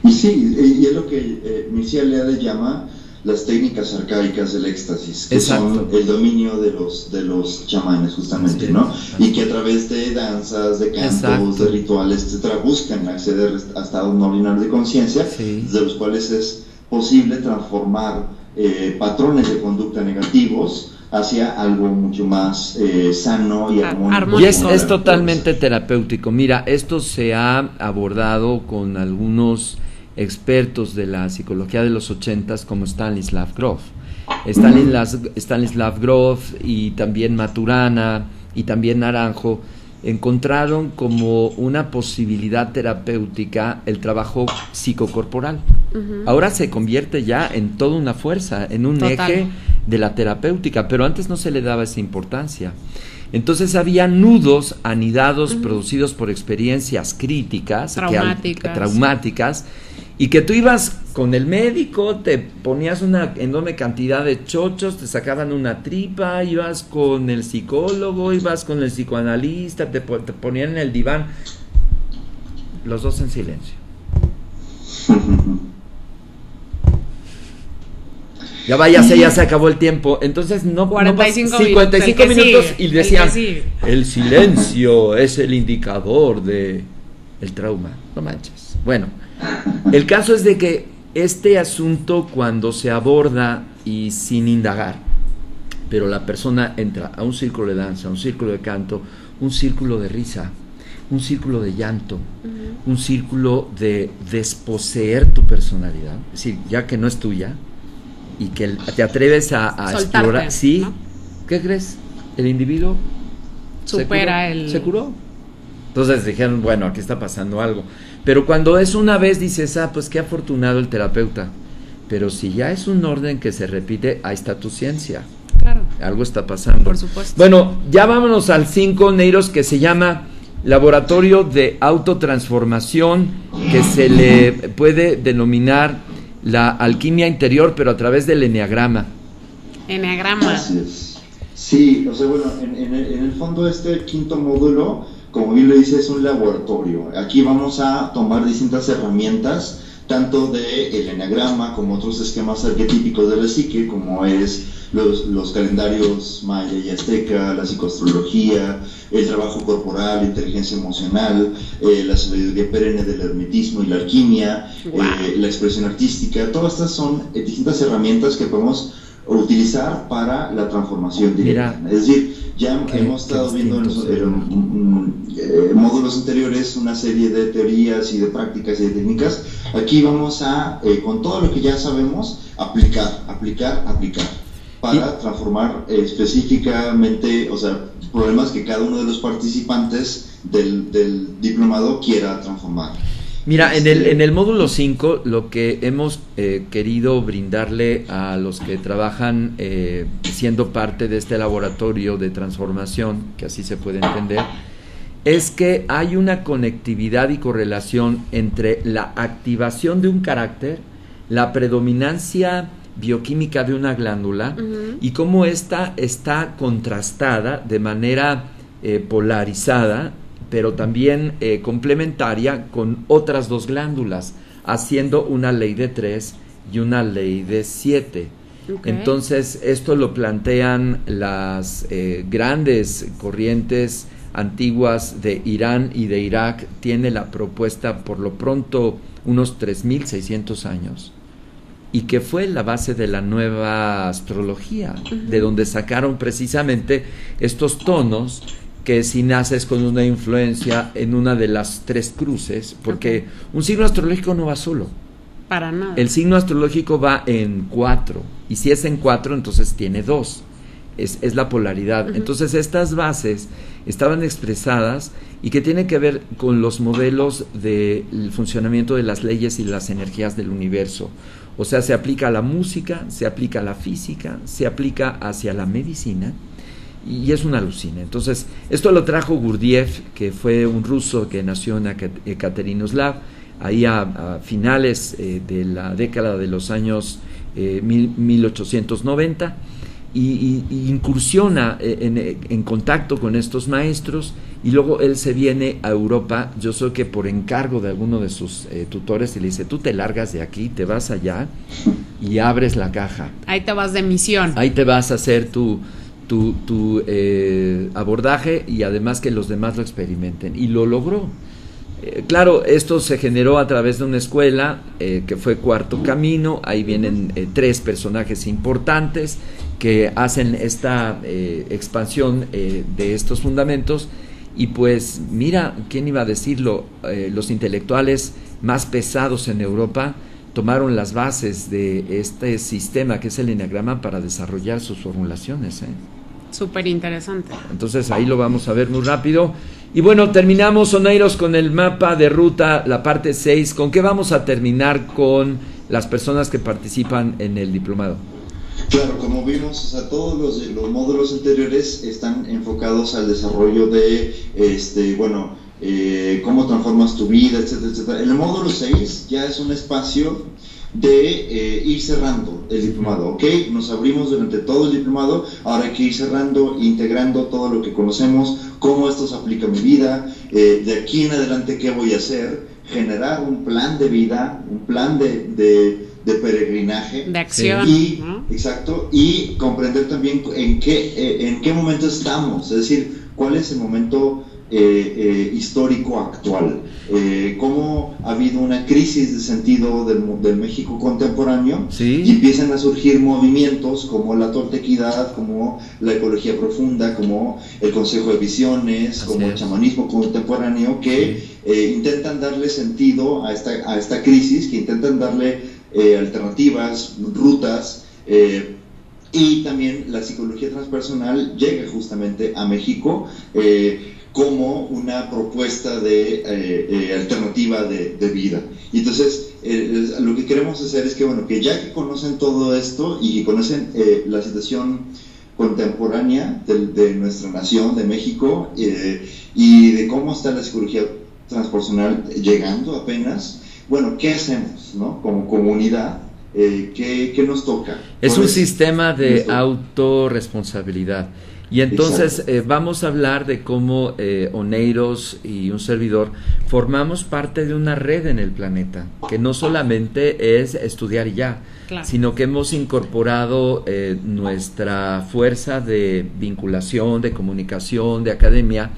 Y sí, y es lo que Mircea Eliade llama las técnicas arcaicas del éxtasis, que son el dominio de los chamanes, justamente, sí, ¿no? Y que a través de danzas, de cantos, de rituales, etcétera, buscan acceder a estados no ordinarios de conciencia, sí, de los cuales es posible transformar patrones de conducta negativos hacia algo mucho más sano y armónico. Y es totalmente terapéutico. Mira, esto se ha abordado con algunos expertos de la psicología de los 80s como Stanislav Grof. Stanislav Grof y también Maturana y también Naranjo encontraron como una posibilidad terapéutica el trabajo psicocorporal. Ahora se convierte ya en toda una fuerza, en un eje de la terapéutica, pero antes no se le daba esa importancia. Entonces había nudos anidados producidos por experiencias críticas, traumáticas, y que tú ibas con el médico, te ponías una enorme cantidad de chochos, te sacaban una tripa, ibas con el psicólogo, ibas con el psicoanalista, te ponían en el diván, los dos en silencio. Ya váyase, ya se acabó el tiempo. Entonces 45 minutos y decían, el silencio es el indicador de el trauma. No manches. Bueno, el caso es de que este asunto, cuando se aborda y sin indagar, pero la persona entra a un círculo de danza, un círculo de canto, un círculo de risa, un círculo de llanto, un círculo de desposeer tu personalidad, es decir, ya que no es tuya, y que te atreves a explorar, ¿sí? ¿No? ¿Qué crees? El individuo se curó. Entonces dijeron, bueno, aquí está pasando algo. Pero cuando es una vez dices, pues qué afortunado el terapeuta. Pero si ya es un orden que se repite, ahí está tu ciencia. Claro. Algo está pasando. Por supuesto. Bueno, ya vámonos al 5, Neiros, que se llama Laboratorio de Autotransformación, que se le puede denominar la alquimia interior, pero a través del eneagrama. Eneagrama. Así es. Sí, o sea, bueno, en el fondo este quinto módulo, como bien lo dice, es un laboratorio. Aquí vamos a tomar distintas herramientas, tanto del eneagrama como otros esquemas arquetípicos de la psique, como es los calendarios maya y azteca, la psicoastrología, el trabajo corporal, la inteligencia emocional, la sabiduría perenne del hermetismo y la alquimia, la expresión artística. Todas estas son distintas herramientas que podemos utilizar para la transformación directa. Es decir, ya hemos estado viendo en módulos anteriores una serie de teorías y de prácticas y de técnicas. Aquí vamos a, con todo lo que ya sabemos, aplicar para transformar específicamente, o sea, problemas que cada uno de los participantes del diplomado quiera transformar. Mira, en el módulo 5 lo que hemos querido brindarle a los que trabajan siendo parte de este laboratorio de transformación, que así se puede entender, es que hay una conectividad y correlación entre la activación de un carácter, la predominancia bioquímica de una glándula y cómo ésta está contrastada de manera polarizada, pero también complementaria con otras dos glándulas, haciendo una ley de 3 y una ley de 7. Okay. Entonces, esto lo plantean las grandes corrientes antiguas de Irán y de Irak. Tiene la propuesta, por lo pronto, unos 3.600 años, y que fue la base de la nueva astrología, de donde sacaron precisamente estos tonos, que si naces con una influencia en una de las 3 cruces, porque un signo astrológico no va solo. Para nada. El signo astrológico va en 4, y si es en 4, entonces tiene 2. Es la polaridad. Entonces, estas bases estaban expresadas y que tienen que ver con los modelos del funcionamiento de las leyes y las energías del universo. O sea, se aplica a la música, se aplica a la física, se aplica hacia la medicina, y es una alucina. Entonces, esto lo trajo Gurdjieff, que fue un ruso que nació en Ekaterinoslav, ahí a finales de la década de los años 1890, y incursiona en contacto con estos maestros, y luego él se viene a Europa, yo sé que por encargo de alguno de sus tutores, y le dice: tú te largas de aquí, te vas allá y abres la caja. Ahí te vas de misión. Ahí te vas a hacer tu abordaje, y además que los demás lo experimenten, y lo logró. Claro, esto se generó a través de una escuela que fue Cuarto Camino. Ahí vienen 3 personajes importantes que hacen esta expansión de estos fundamentos, y pues mira, ¿quién iba a decirlo? Los intelectuales más pesados en Europa tomaron las bases de este sistema que es el eneagrama para desarrollar sus formulaciones. Súper interesante. Entonces ahí lo vamos a ver muy rápido. Y bueno, terminamos, Oneiros, con el mapa de ruta, la parte 6. ¿Con qué vamos a terminar con las personas que participan en el diplomado? Claro, como vimos, o sea, todos los módulos anteriores están enfocados al desarrollo de, cómo transformas tu vida, etcétera, etcétera. El módulo 6 ya es un espacio de ir cerrando el diplomado, ¿ok? Nos abrimos durante todo el diplomado, ahora hay que ir cerrando, integrando todo lo que conocemos, cómo esto se aplica a mi vida, de aquí en adelante qué voy a hacer, generar un plan de vida, un plan de peregrinaje, de acción, exacto, y comprender también en qué momento estamos, es decir, cuál es el momento histórico actual, cómo ha habido una crisis de sentido del México contemporáneo, ¿sí? Y empiezan a surgir movimientos como la toltequidad, como la ecología profunda, como el Consejo de Visiones, como el chamanismo contemporáneo, que intentan darle sentido a esta crisis, que intentan darle alternativas, rutas, y también la psicología transpersonal llega justamente a México como una propuesta de alternativa de vida. Y entonces lo que queremos hacer es que, bueno, que ya que conocen todo esto y que conocen la situación contemporánea de nuestra nación, de México, y de cómo está la psicología transpersonal llegando apenas, bueno, ¿qué hacemos, no? Como comunidad, ¿qué nos toca? Es un sistema de autorresponsabilidad. Y entonces vamos a hablar de cómo Oneiros y un servidor formamos parte de una red en el planeta, que no solamente es estudiar y ya, claro, sino que hemos incorporado nuestra fuerza de vinculación, de comunicación, de academia,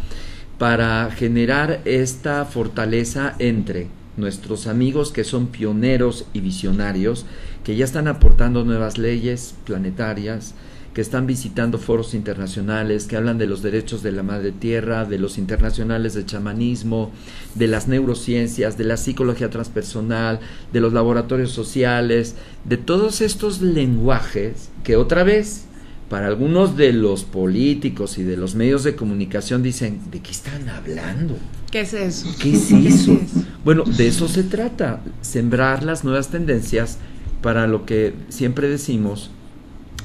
para generar esta fortaleza entre nuestros amigos que son pioneros y visionarios, que ya están aportando nuevas leyes planetarias, que están visitando foros internacionales, que hablan de los derechos de la madre tierra, de los internacionales de chamanismo, de las neurociencias, de la psicología transpersonal, de los laboratorios sociales, de todos estos lenguajes que otra vez, para algunos de los políticos y de los medios de comunicación dicen, ¿de qué están hablando? ¿Qué es eso? ¿Qué es eso? Bueno, de eso se trata, sembrar las nuevas tendencias para lo que siempre decimos,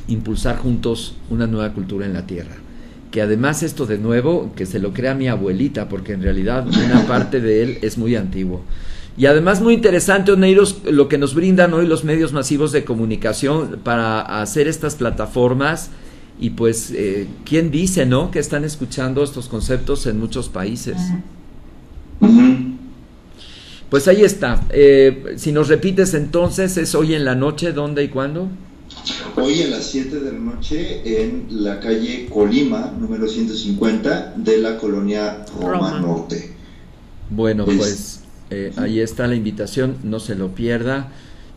impulsar juntos una nueva cultura en la Tierra. Que además esto de nuevo, que se lo crea mi abuelita, porque en realidad una parte de él es muy antiguo. Y además muy interesante, Oneiros, lo que nos brindan hoy los medios masivos de comunicación para hacer estas plataformas. Y pues, ¿quién dice, no?, que están escuchando estos conceptos en muchos países. Pues ahí está. Si nos repites entonces, ¿es hoy en la noche, dónde y cuándo? Hoy a las 7 de la noche en la calle Colima, número 150, de la colonia Roma Norte. Bueno, pues ahí está la invitación, no se lo pierda.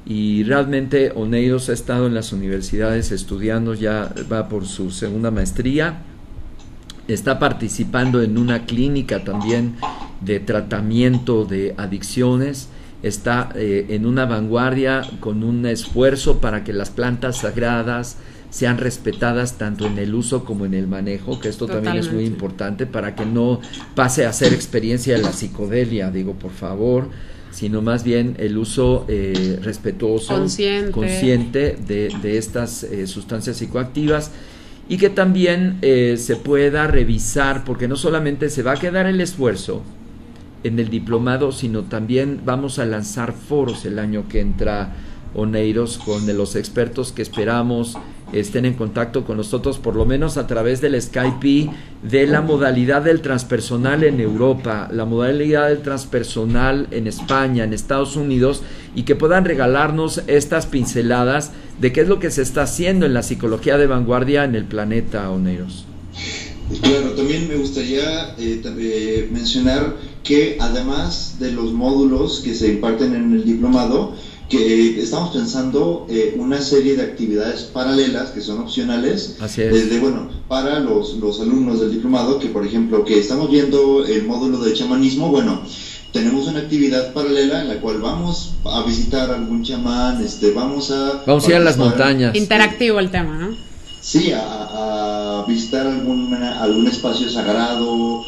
Y realmente Oneiros ha estado en las universidades estudiando, ya va por su segunda maestría, está participando en una clínica también de tratamiento de adicciones, está en una vanguardia con un esfuerzo para que las plantas sagradas sean respetadas tanto en el uso como en el manejo, que esto también es muy importante para que no pase a ser experiencia de la psicodelia, digo, por favor, sino más bien el uso respetuoso, consciente de estas sustancias psicoactivas, y que también se pueda revisar, porque no solamente se va a quedar el esfuerzo en el diplomado, sino también vamos a lanzar foros el año que entra, Oneiros, con los expertos que esperamos estén en contacto con nosotros, por lo menos a través del Skype, de la modalidad del transpersonal en Europa, la modalidad del transpersonal en España, en Estados Unidos, y que puedan regalarnos estas pinceladas de qué es lo que se está haciendo en la psicología de vanguardia en el planeta, Oneiros. Claro, también me gustaría mencionar que además de los módulos que se imparten en el diplomado, que estamos pensando una serie de actividades paralelas que son opcionales, para los alumnos del diplomado, que por ejemplo, que estamos viendo el módulo de chamanismo, bueno, tenemos una actividad paralela en la cual vamos a visitar algún chamán, vamos a ir a las montañas. Interactivo el tema, ¿no? Sí, a visitar algún espacio sagrado,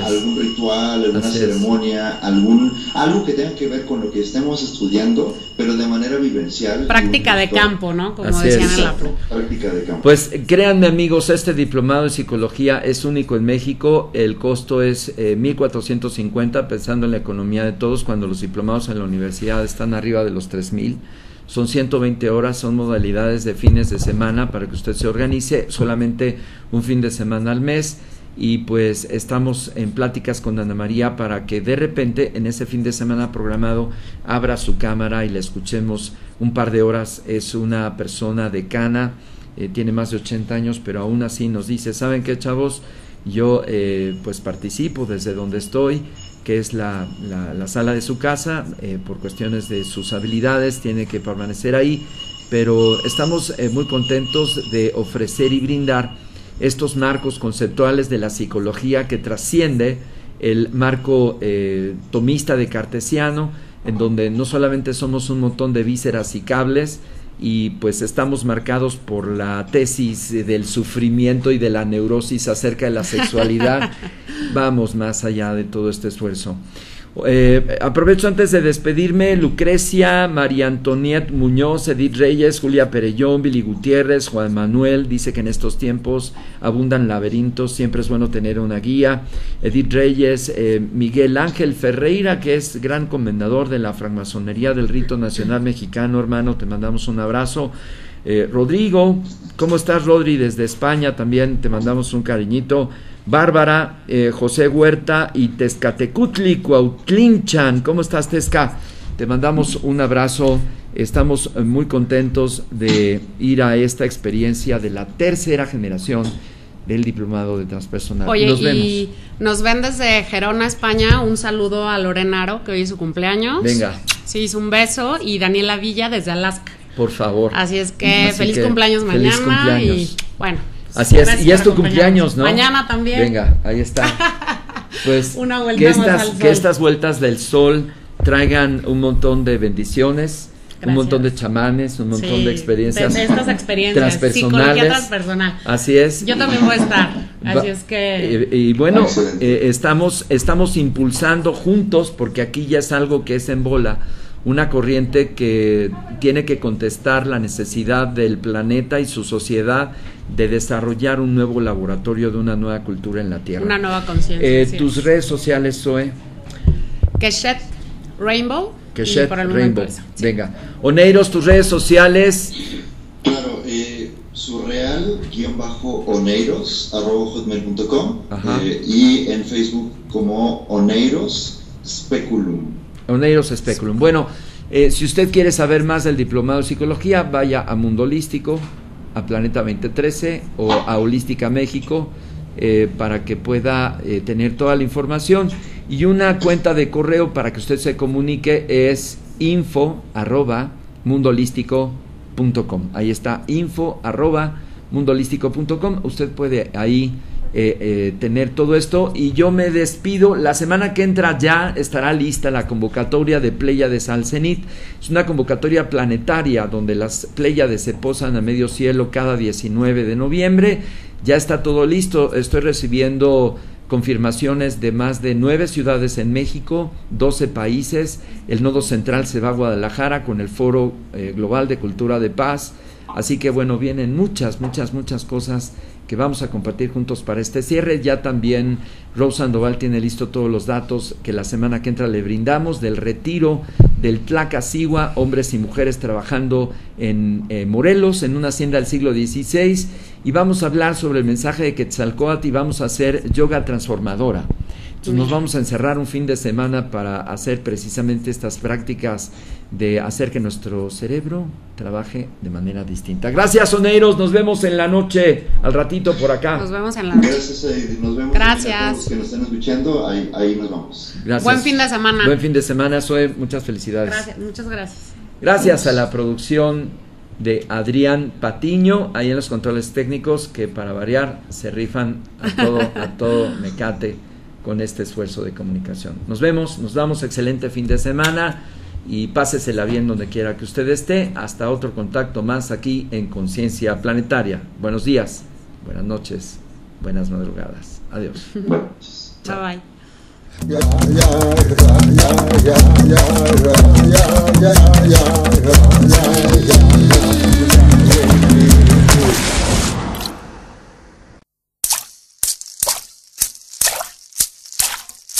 algún ritual, alguna ceremonia, algo que tenga que ver con lo que estemos estudiando, pero de manera vivencial. Práctica de campo, ¿no? Como decían en la práctica de campo. Pues créanme, amigos, este diplomado en psicología es único en México. El costo es 1,450, pensando en la economía de todos, cuando los diplomados en la universidad están arriba de los 3,000. Son 120 horas, son modalidades de fines de semana para que usted se organice, solamente un fin de semana al mes, y pues estamos en pláticas con Ana María para que de repente en ese fin de semana programado abra su cámara y la escuchemos un par de horas. Es una persona decana, tiene más de 80 años, pero aún así nos dice, ¿saben qué, chavos? Yo pues participo desde donde estoy, que es la sala de su casa, por cuestiones de sus habilidades tiene que permanecer ahí, pero estamos muy contentos de ofrecer y brindar estos marcos conceptuales de la psicología que trasciende el marco tomista de Cartesiano, en donde no solamente somos un montón de vísceras y cables, y pues estamos marcados por la tesis del sufrimiento y de la neurosis acerca de la sexualidad. Vamos más allá de todo este esfuerzo. Aprovecho antes de despedirme: Lucrecia, María Antoniette Muñoz, Edith Reyes, Julia Perellón, Billy Gutiérrez, Juan Manuel dice que en estos tiempos abundan laberintos, siempre es bueno tener una guía. Edith Reyes, Miguel Ángel Ferreira, que es gran comendador de la francmasonería del Rito Nacional Mexicano, hermano, te mandamos un abrazo. Rodrigo, ¿cómo estás, Rodri? Desde España también te mandamos un cariñito. Bárbara, José Huerta y Tezcatecutli, Cuautlinchan. ¿Cómo estás, Tezca? Te mandamos un abrazo. Estamos muy contentos de ir a esta experiencia de la tercera generación del diplomado de transpersonal. Oye, y nos ven desde Gerona, España. Un saludo a Lorena Aro, que hoy es su cumpleaños. Venga. Sí, un beso. Y Daniela Villa desde Alaska. Por favor. Así es que feliz cumpleaños mañana. Feliz cumpleaños. Y bueno. Así es, y es tu cumpleaños, ¿no? Mañana también. Venga, ahí está. Pues una vuelta que estas vueltas del sol traigan un montón de bendiciones. Gracias. Un montón de chamanes, un montón de experiencias. De estas experiencias transpersonales. Psicología transpersonal. Así es. Yo también voy a estar. Así es que. Y bueno, estamos impulsando juntos, porque aquí ya es algo que es en bola, una corriente que tiene que contestar la necesidad del planeta y su sociedad de desarrollar un nuevo laboratorio de una nueva cultura en la Tierra. Una nueva conciencia. Tus redes sociales, Zoe. Keshet Rainbow. Keshet Rainbow. Sí. Venga. Oneiros, tus redes sociales. Claro, surreal_oneiros@hotmail.com y en Facebook como Oneiros Speculum. Oneiros Speculum. Bueno, si usted quiere saber más del diplomado de psicología, vaya a Mundo Holístico, a Planeta 2013 o a Holística México, para que pueda tener toda la información. Y una cuenta de correo para que usted se comunique es info@mundoholístico.com. Ahí está, info@mundoholístico.com. Usted puede ahí tener todo esto, y yo me despido. La semana que entra ya estará lista la convocatoria de Pléyades al Cenit. Es una convocatoria planetaria donde las Pléyades se posan a medio cielo cada 19 de noviembre. Ya está todo listo. Estoy recibiendo confirmaciones de más de 9 ciudades en México, 12 países. El nodo central se va a Guadalajara con el Foro Global de Cultura de Paz. Así que bueno, vienen muchas cosas que vamos a compartir juntos para este cierre. Ya también Rose Sandoval tiene listo todos los datos que la semana que entra le brindamos del retiro del Tlacasiwa, hombres y mujeres trabajando en Morelos, en una hacienda del siglo XVI, y vamos a hablar sobre el mensaje de Quetzalcóatl y vamos a hacer yoga transformadora. Entonces nos vamos a encerrar un fin de semana para hacer precisamente estas prácticas de hacer que nuestro cerebro trabaje de manera distinta. Gracias, Oneiros, nos vemos en la noche, al ratito por acá. Nos vemos en la noche. Gracias, nos vemos. Gracias. A todos los que nos estén escuchando, ahí nos vamos. Gracias. Buen fin de semana. Buen fin de semana, Zoe, muchas felicidades. Gracias, muchas gracias. Gracias a la producción de Adrián Patiño, ahí en los controles técnicos, que para variar se rifan a todo mecate con este esfuerzo de comunicación. Nos vemos, nos damos excelente fin de semana y pásesela bien donde quiera que usted esté. Hasta otro contacto más aquí en Conciencia Planetaria. Buenos días, buenas noches, buenas madrugadas. Adiós. Bye bye.